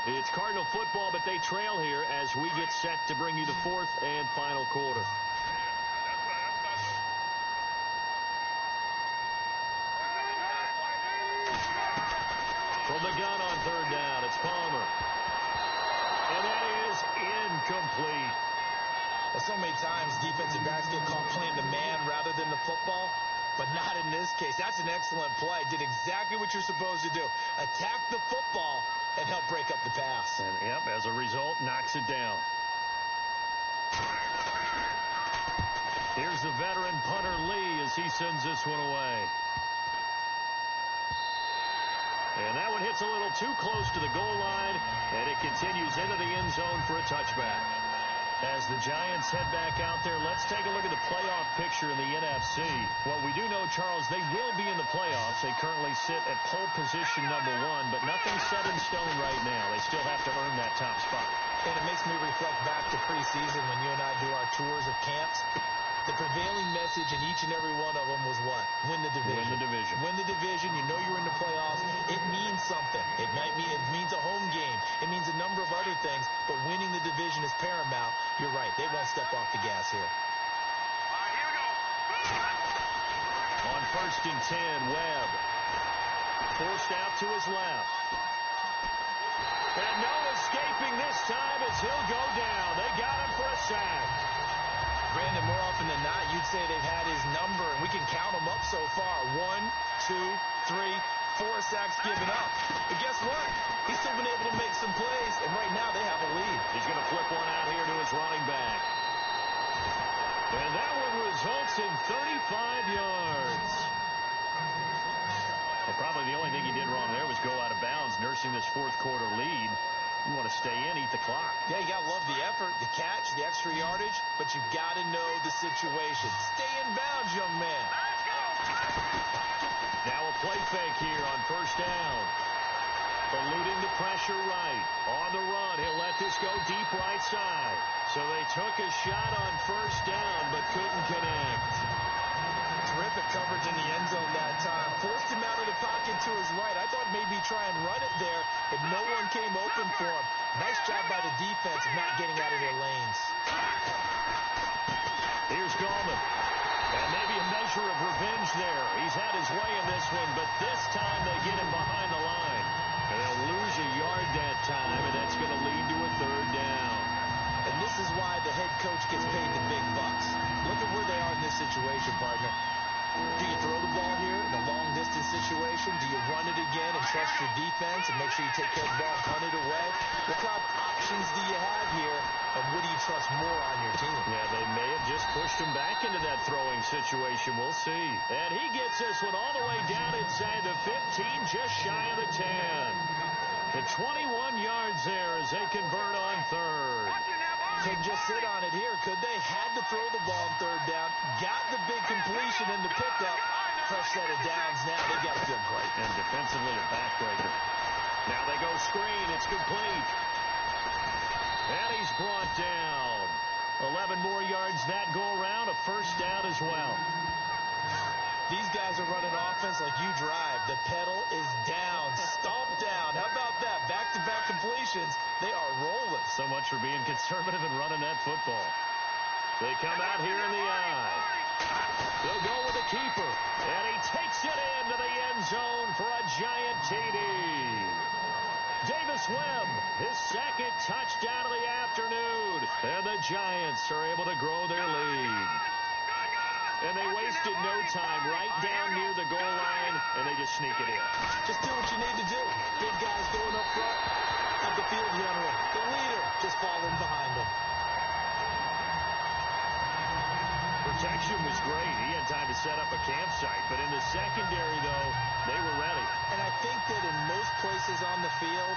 It's Cardinal football, but they trail here as we get set to bring you the 4th and final quarter. From the gun on 3rd down, it's Palmer. And that is incomplete. Well, so many times defensive backs get caught playing the man rather than the football, but not in this case. That's an excellent play. Did exactly what you're supposed to do. Attack the football and help break up the pass. And, yep, as a result, knocks it down. Here's the veteran punter Lee as he sends this one away. And that one hits a little too close to the goal line, and it continues into the end zone for a touchback. As the Giants head back out there, let's take a look at the playoff picture in the NFC. Well, we do know, Charles, they will be in the playoffs. They currently sit at pole position #1, but nothing's set in stone right now. They still have to earn that top spot. And it makes me reflect back to preseason when you and I do our tours of camps. The prevailing message in each and every one of them was what? Win the division. Win the division. Win the division. You know you're in the playoffs. It means something. It means a home game. It means a number of other things, but winning the division is paramount. You're right. They won't step off the gas here. All right, here we go. On 1st and 10, Webb. Forced out to his left. And no escaping this time as he'll go down. They got him for a sack. Brandon, more often than not, you'd say they've had his number, and we can count them up so far. 1, 2, 3, 4 sacks given up. But guess what? He's still been able to make some plays, and right now they have a lead. He's going to flip one out here to his running back. And that one results in 35 yards. Well, probably the only thing he did wrong there was go out of bounds, nursing this fourth quarter lead. You want to stay in, eat the clock. Yeah, you got to love the effort, the catch, the extra yardage, but you've got to know the situation. Stay in bounds, young man. Let's go. Now a play fake here on 1st down. Eluding the pressure right. On the run, he'll let this go deep right side. So they took a shot on 1st down, but couldn't connect. Terrific coverage in the end zone that time. Forced him out of the pocket to his right. I thought maybe try and run it there, but no one came open for him. Nice job by the defense of not getting out of their lanes. Here's Gallman. And maybe a measure of revenge there. He's had his way in this one, but this time they get him behind the line. And they'll lose a yard that time, and that's going to lead to a 3rd down. And this is why the head coach gets paid the big bucks. Look at where they are in this situation, partner. Do you throw the ball here in a long-distance situation? Do you run it again and trust your defense and make sure you take care of the ball and punt it away? What kind of options do you have here, and what do you trust more on your team? Yeah, they may have just pushed him back into that throwing situation. We'll see. And he gets this one all the way down inside the 15, just shy of the 10. The 21 yards there as they convert on 3rd. Couldn't just sit on it here, could they? Had to throw the ball on 3rd down. Got the big completion in the pickup. Fresh set of downs now. They got to feel great. And defensively a backbreaker. Now they go screen. It's complete. And he's brought down. 11 more yards that go around. A 1st down as well. These guys are running offense like you drive. The pedal is down. Stomp down. How about that? Back-to-back completions. They are rolling. So much for being conservative and running that football. They come out here in the eye. They'll go with the keeper. And he takes it into the end zone for a giant TD. Davis Webb, his 2nd touchdown of the afternoon. And the Giants are able to grow their lead. And they wasted no time right down near the goal line, and they just sneak it in. Just do what you need to do. Big guys going up front. Have the field general, the leader, just falling behind him. Protection was great. He had time to set up a campsite. But in the secondary, though, they were ready. And I think that in most places on the field,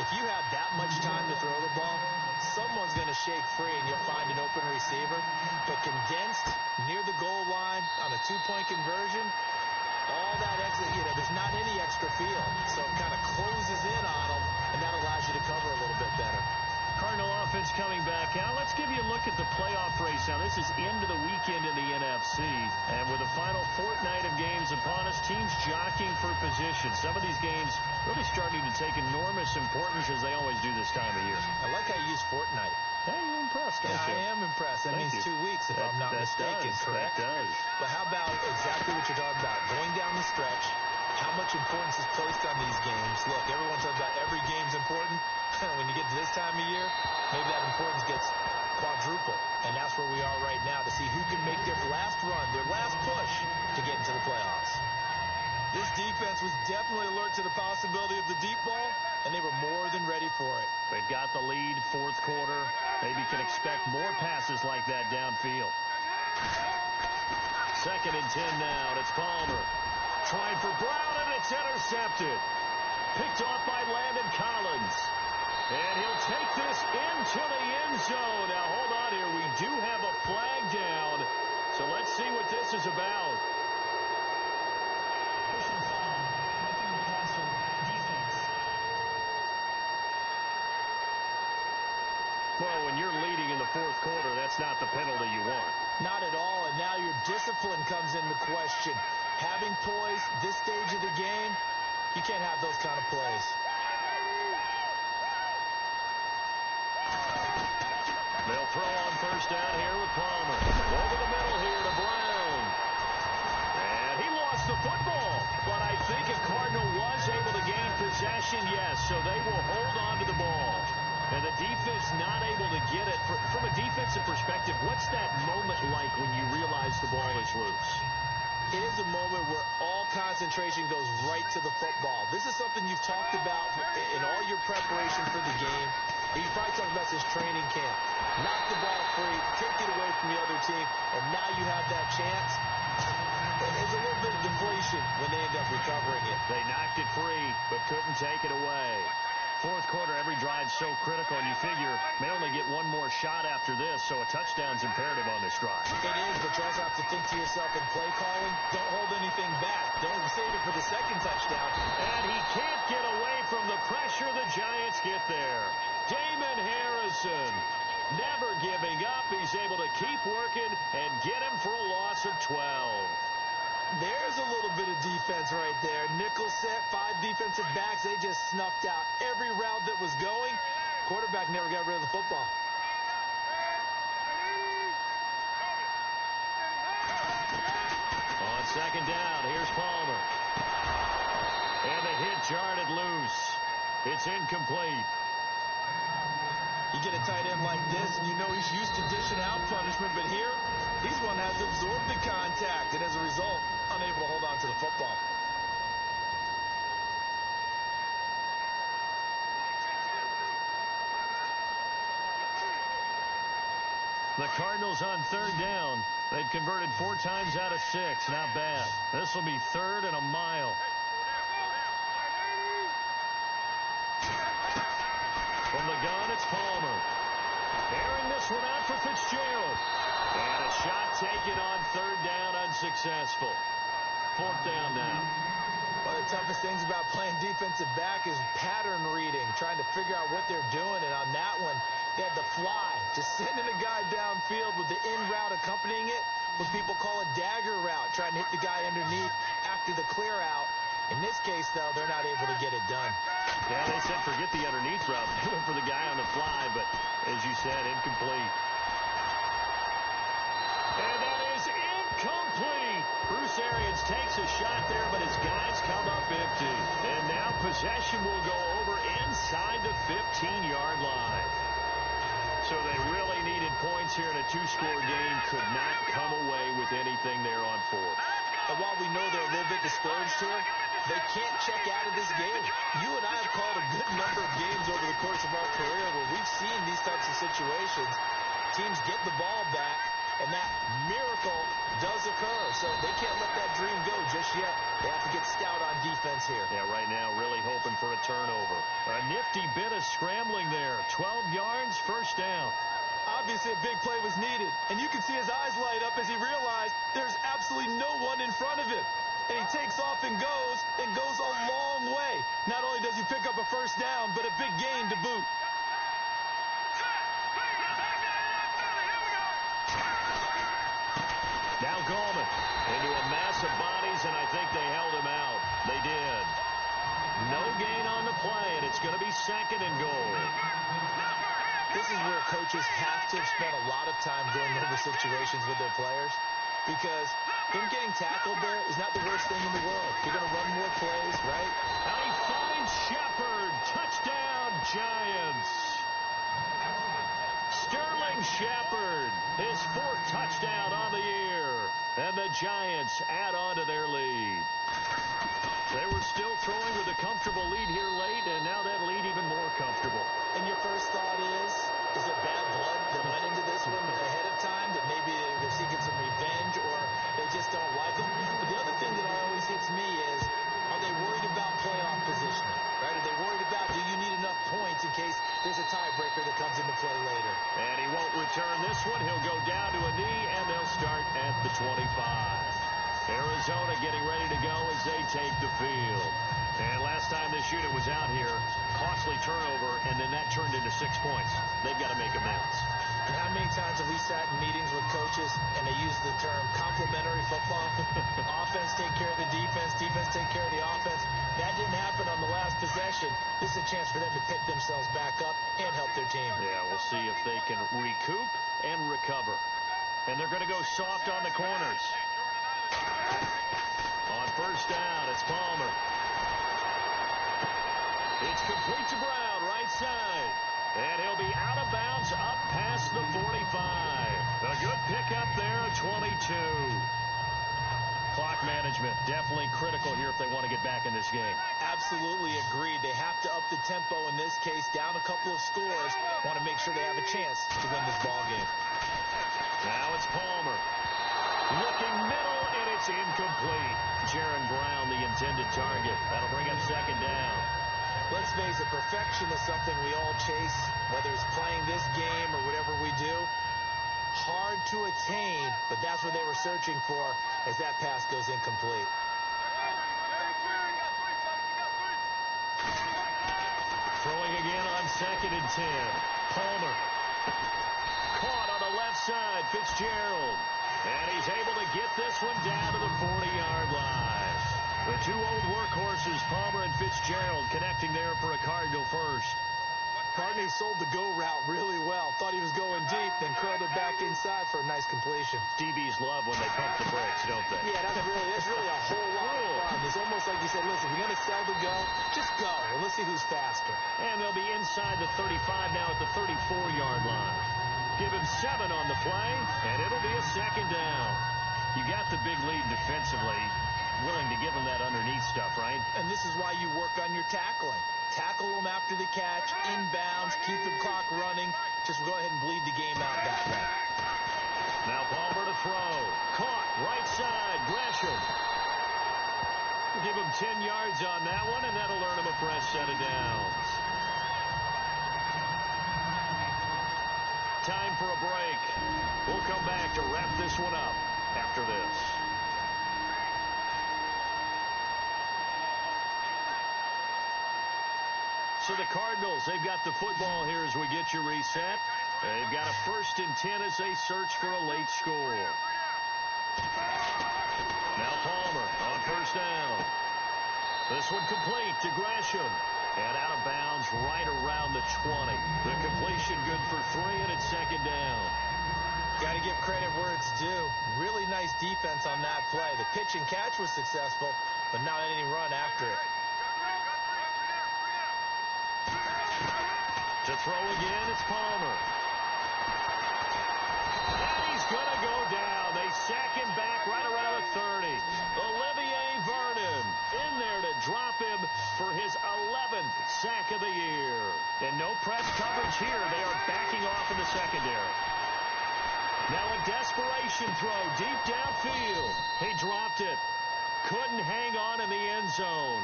if you have that much time to throw the ball, someone's going to shake free and you'll find an open receiver. But condensed near the goal line on a 2-point conversion, all that extra, there's not any extra field. So it kind of closes in on them, and that allows you to cover a little bit better. Cardinal offense coming back out. Let's give you a look at the playoff race now. This is into the weekend in the NFC. And with the final fortnight of games upon us, teams jockeying for position. Some of these games really starting to take enormous importance as they always do this time of year. I like how you use fortnight. Hey, you're impressed, don't Yeah, you? I am impressed. That Thank means you. 2 weeks, if I'm not mistaken, correct? That does. But how about exactly what you're talking about? Going down the stretch, how much importance is placed on these games? Look, everyone talks about every game's important. When you get to this time of year, maybe that importance gets quadruple. And that's where we are right now to see who can make their last run, their last push to get into the playoffs. This defense was definitely alert to the possibility of the deep ball, and they were more than ready for it. They've got the lead, 4th quarter. Maybe can expect more passes like that downfield. 2nd and 10 now, and it's Palmer. Trying for Brown, and it's intercepted. Picked off by Landon Collins. And he'll take this into the end zone. Now, hold on here. We do have a flag down. So let's see what this is about. Personal foul, roughing the passer, defense. Well, when you're leading in the fourth quarter, that's not the penalty you want. Not at all, and now your discipline comes into question. Having poise this stage of the game, you can't have those kind of plays. They'll throw on first down here with Palmer. Over the middle here to Brown. And he lost the football. But I think a Cardinal was able to gain possession, yes. So they will hold on to the ball. And the defense not able to get it. From a defensive perspective, what's that moment like when you realize the ball is loose? It is a moment where all concentration goes right to the football. This is something you've talked about in all your preparation for the game. You've probably talked about since training camp. Knock the ball free, take it away from the other team, and now you have that chance. It's a little bit of deflation when they end up recovering it. They knocked it free, but couldn't take it away. Fourth quarter, every drive's so critical, and you figure may only get one more shot after this, so a touchdown's imperative on this drive. It is, but you also have to think to yourself in play calling, don't hold anything back. Don't save it for the second touchdown. And he can't get away from the pressure. The Giants get there. Damon Harrison never giving up. He's able to keep working and get him for a loss of 12. There's a little bit of defense right there. Nickel set, 5 defensive backs. They just snuffed out every route that was going. Quarterback never got rid of the football. On second down, here's Palmer. And the hit jarred it loose. It's incomplete. You get a tight end like this, and you know he's used to dishing out punishment, but here, he's one that has absorbed the contact, and as a result, unable to hold on to the football. The Cardinals on third down. They've converted 4 times out of 6. Not bad. This will be 3rd and a mile. From the gun, it's Palmer. Airing this one out for Fitzgerald. And a shot taken on 3rd down, unsuccessful. 4th down now. One of the toughest things about playing defensive back is pattern reading, trying to figure out what they're doing. And on that one, they had the fly, just sending a guy downfield with the in route accompanying it, what people call a dagger route, trying to hit the guy underneath after the clear out. In this case, though, they're not able to get it done. Yeah, they said forget the underneath route. They went for the guy on the fly, but as you said, incomplete. And that is incomplete. Bruce Arians takes a shot there, but his guys come up empty. And now possession will go over inside the 15-yard line. So they really needed points here in a 2-score game. Could not come away with anything there on 4th. And while we know they're a little bit discouraged here, they can't check out of this game. You and I have called a good number of games over the course of our career where we've seen these types of situations. Teams get the ball back, and that miracle does occur. So they can't let that dream go just yet. They have to get stout on defense here. Yeah, right now really hoping for a turnover. A nifty bit of scrambling there. 12 yards, 1st down. Obviously, a big play was needed, and you can see his eyes light up as he realized there's absolutely no one in front of him. And he takes off and goes a long way. Not only does he pick up a 1st down, but a big gain to boot. Now Gallman into a mass of bodies, and I think they held him out. They did. No gain on the play, and it's going to be 2nd and goal. This is where coaches have to have spent a lot of time going over situations with their players, because him getting tackled there is not the worst thing in the world. You're going to run more plays, right? Now he finds Shepard. Touchdown, Giants. Sterling Shepard, his 4th touchdown on the year. And the Giants add on to their lead. They were still throwing with a comfortable lead here late, and now that lead even more comfortable. And your first thought is it bad blood that went into this one ahead of time, that maybe they're seeking some revenge or they just don't like them? But the other thing that always hits me is, are they worried about playoff positioning, right? Are they worried about, do you need enough points in case this one. He'll go down to a knee, and they'll start at the 25. Arizona getting ready to go as they take the field. And last time this unit was out here, costly turnover, and then that turned into 6 points. They've got to make amends. And how many times have we sat in meetings with coaches and they use the term complementary football? Offense take care of the defense, defense take care of the offense. That didn't happen on the last possession. This is a chance for them to pick themselves back up and help their team. Yeah, we'll see if they can recoup and recover. And they're going to go soft on the corners. On first down, it's Palmer. It's complete to Brown, right side. And he'll be out of bounds up past the 45. A good pickup there, 22. Clock management, definitely critical here if they want to get back in this game. Absolutely agreed. They have to up the tempo in this case, down a couple of scores. Want to make sure they have a chance to win this ball game. Now it's Palmer. Looking middle, and it's incomplete. Jaron Brown, the intended target. That'll bring up second down. Let's face it, perfection is something we all chase, whether it's playing this game or whatever we do. Hard to attain, but that's what they were searching for as that pass goes incomplete. Throwing again on 2nd and 10. Palmer. Caught on the left side, Fitzgerald. And he's able to get this one down to the 40-yard line. The two old workhorses, Palmer and Fitzgerald, connecting there for a Cardinal first. Partney sold the go route really well. Thought he was going deep, then curled it back inside for a nice completion. DBs love when they pump the brakes, don't they? Yeah, that's really a whole lot of fun. It's almost like you said, listen, if you're going to sell the go, just go, and let's see who's faster. And they'll be inside the 35 now at the 34-yard line. Give him 7 on the play, and it'll be a second down. You got the big lead defensively, willing to give him that underneath stuff, right? And this is why you work on your tackling. Tackle them after the catch, inbounds, keep the clock running. Just go ahead and bleed the game out that way. Now Palmer to throw. Caught, right side, Gresham. Give him 10 yards on that one, and that'll earn him a fresh set of downs. Time for a break. We'll come back to wrap this one up after this. So the Cardinals, they've got the football here as we get you reset. They've got a 1st and 10 as they search for a late score. Now Palmer on first down. This one complete to Gresham. And out of bounds right around the 20. The completion good for 3, and it's second down. Got to give credit where it's due. Really nice defense on that play. The pitch and catch was successful, but not any run after it. To throw again, it's Palmer. And he's going to go down. They sack him back right around the 30. Olivier Vernon in there to drop him for his 11th sack of the year. And no press coverage here. They are backing off in the secondary. Now a desperation throw deep downfield. He dropped it. Couldn't hang on in the end zone.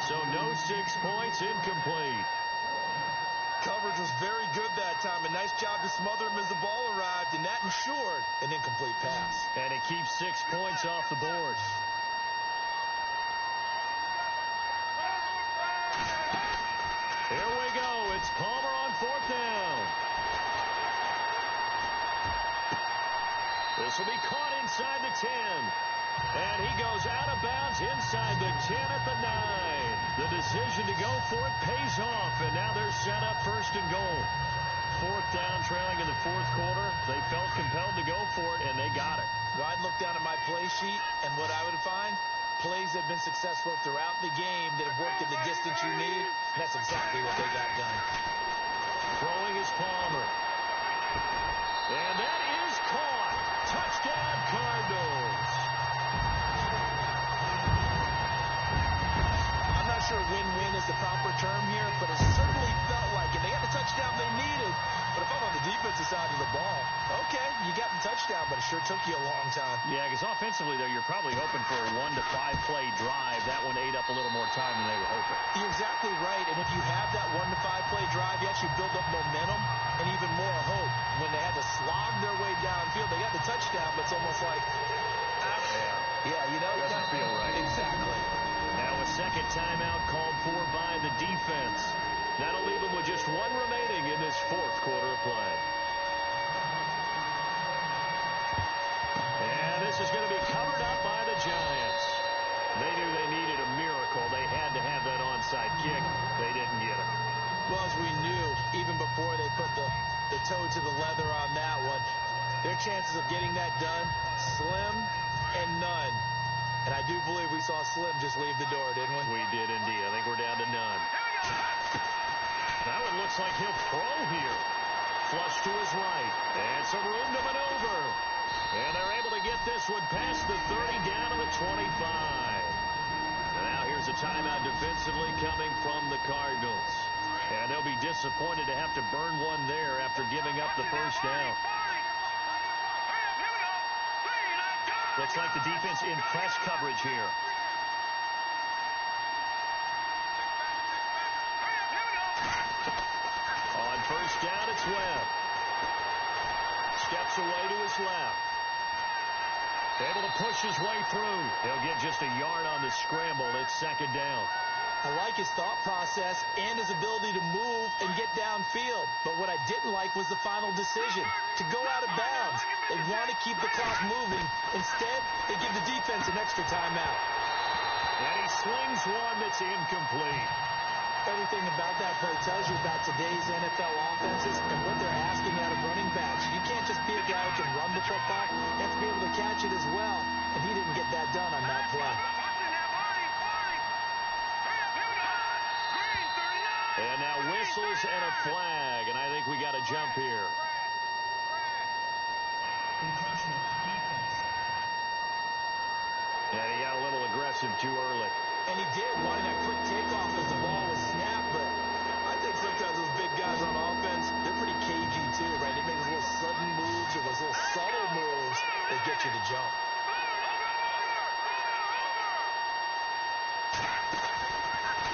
So no 6 points, incomplete. Coverage was very good that time. A nice job to smother him as the ball arrived, and that ensured an incomplete pass. And it keeps 6 points off the board. Here we go. It's Palmer on 4th down. This will be caught inside the 10. And he goes out of bounds inside the 10 at the 9. The decision to go for it pays off, and now they're set up 1st and goal. 4th down, trailing in the 4th quarter. They felt compelled to go for it, and they got it. Well, I'd look down at my play sheet, and what I would find, plays that have been successful throughout the game that have worked at the distance you need. And that's exactly what they got done. Throwing is Palmer. And that is caught. Touchdown, Cardinals. I'm not sure win-win is the proper term here, but it certainly felt like it. They got the touchdown they needed, But if I'm on the defensive side of the ball, okay, you got the touchdown, but it sure took you a long time. Yeah, because offensively, though, you're probably hoping for a 1 to 5 play drive. That one ate up a little more time than they were hoping. You're exactly right. And if you have that 1 to 5 play drive, you actually build up momentum and even more hope. When they had to slog their way downfield, they got the touchdown, but it's almost like, Doesn't feel right. Exactly. Now a second timeout called for by the defense. That'll leave them with just one remaining in this fourth quarter of play. And this is going to be covered up by the Giants. They knew they needed a miracle. They had to have that onside kick. They didn't get it. Well, as we knew, even before they put the toe to the leather on that one, their chances of getting that done, slim and none. And I do believe we saw Slim just leave the door, didn't we? We did indeed. I think we're down to none. That one looks like he'll throw here. Flush to his right. And some room to maneuver. And they're able to get this one past the 30 down to the 25. And now here's a timeout defensively coming from the Cardinals. And they'll be disappointed to have to burn one there after giving up the first down. Looks like the defense in press coverage here. On first down, it's Webb. Steps away to his left. Able to push his way through. He'll get just a yard on the scramble. It's second down. I like his thought process and his ability to move and get downfield. But what I didn't like was the final decision, to go out of bounds. They want to keep the clock moving. Instead, they give the defense an extra timeout. And he slings one that's incomplete. Everything about that play tells you about today's NFL offenses and what they're asking out of running backs. You can't just be a guy who can run the football. You have to be able to catch it as well. And he didn't get that done on that play. And now whistles and a flag. And I think we got a jump here. And he got a little aggressive too early. And he did, wanting that quick takeoff as the ball was snapped. But I think sometimes those big guys on offense, they're pretty cagey too, right? They make those little sudden moves or those little subtle moves that get you to jump.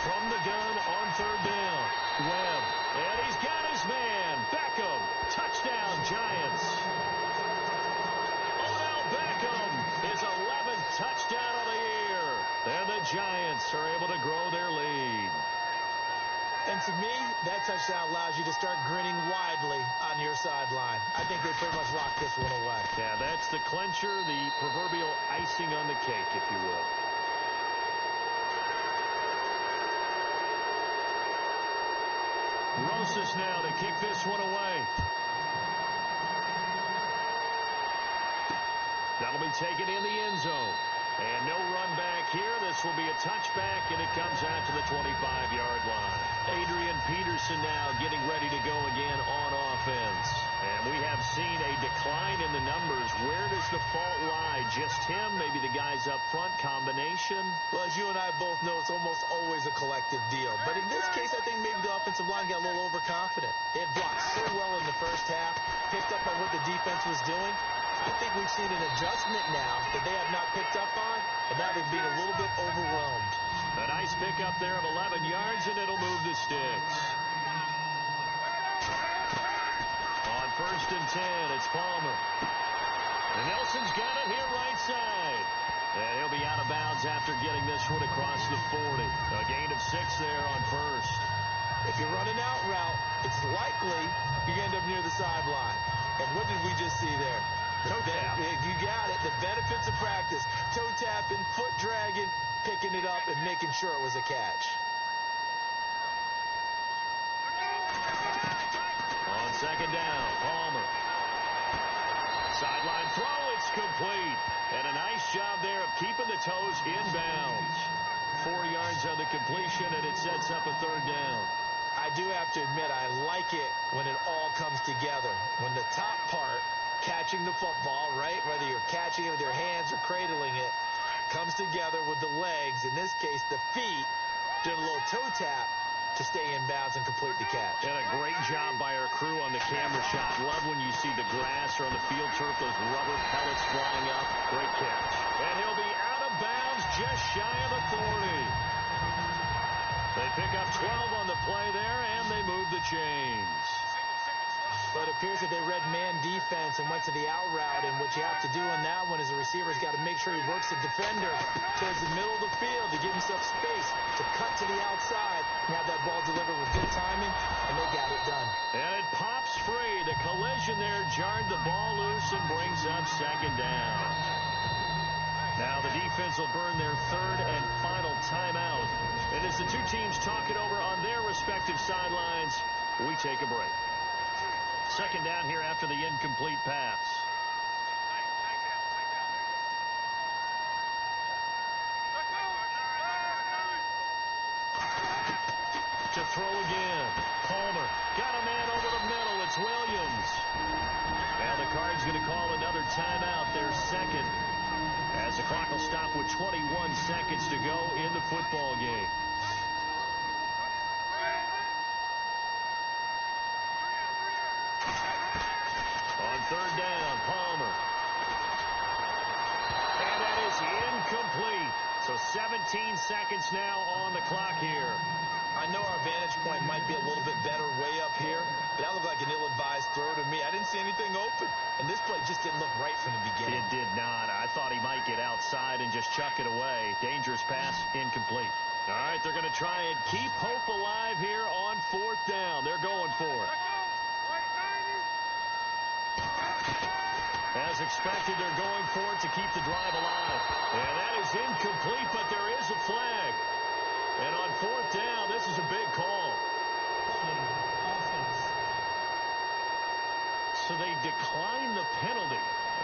From the gun on third down, Webb. And he's got his man, Beckham. Touchdown, Giants. Odell Beckham, his 11th touchdown of the year. And the Giants are able to grow their lead. And to me, that touchdown allows you to start grinning widely on your sideline. I think they pretty much locked this one away. Yeah, that's the clincher, the proverbial icing on the cake, if you will. Rosas now to kick this one away. That'll be taken in the end zone. And no run back here. This will be a touchback, and it comes out to the 25-yard line. Adrian Peterson now getting ready to go again on offense. And we have seen a decline in the numbers. Where does the fault lie? Just him? Maybe the guys up front? Combination? Well, as you and I both know, it's almost always a collective deal. But in this case, I think maybe the offensive line got a little overconfident. They had blocked so well in the first half, picked up on what the defense was doing. I think we've seen an adjustment now that they have not picked up on, and now they've been a little bit overwhelmed. A nice pickup there of 11 yards, and it'll move the sticks. On first and 10, it's Palmer. And Nelson's got it here right side. And he'll be out of bounds after getting this one across the 40. A gain of 6 there on first. If you're running out route, it's likely you're going to end up near the sideline. And what did we just see there? Toe tap. You got it. The benefits of practice. Toe tapping, foot dragging, picking it up, and making sure it was a catch. On second down, Palmer. Sideline throw, it's complete. And a nice job there of keeping the toes inbounds. 4 yards on the completion, and it sets up a third down. I do have to admit, I like it when it all comes together. When the top part, catching the football, right, whether you're catching it with your hands or cradling it, comes together with the legs, in this case the feet, doing a little toe tap, to stay in bounds and complete the catch. And a great job by our crew on the camera shot. Love when you see the grass or on the field turf, those rubber pellets flying up. Great catch. And he'll be out of bounds just shy of the 40. They pick up 12 on the play there, and they move the chains. But it appears that they read man defense and went to the out route, and what you have to do on that one is the receiver's got to make sure he works the defender towards the middle of the field to give himself space to cut to the outside and have that ball delivered with good timing, and they got it done. And it pops free. The collision there jarred the ball loose and brings up second down. Now the defense will burn their third and final timeout. And as the two teams talk it over on their respective sidelines, we take a break. Second down here after the incomplete pass. To throw again. Palmer got a man over the middle. It's Williams. Now the Cards going to call another timeout, their second, as the clock will stop with 21 seconds to go in the football game. On third down, Palmer. And that is incomplete. So 17 seconds now on the clock here. I know our vantage point might be a little bit better way up here, but that looked like an ill-advised throw to me. I didn't see anything open, and this play just didn't look right from the beginning. It did not. I thought he might get outside and just chuck it away. Dangerous pass, incomplete. All right, they're going to try and keep hope alive here on fourth down. They're going for it. As expected, they're going for it to keep the drive alive. And that is incomplete, but there is a flag. And on fourth down, this is a big call. So they decline the penalty.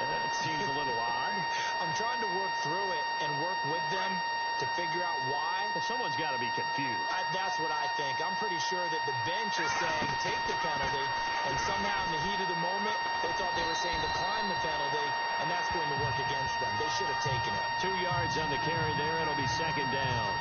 That seems a little odd. I'm trying to work through it and work with them to figure out why. Well, someone's got to be confused. That's what I think. I'm pretty sure that the bench is saying take the penalty, and somehow in the heat of the moment, they thought they were saying decline the penalty, and that's going to work against them. They should have taken it. 2 yards on the carry there. It'll be second down.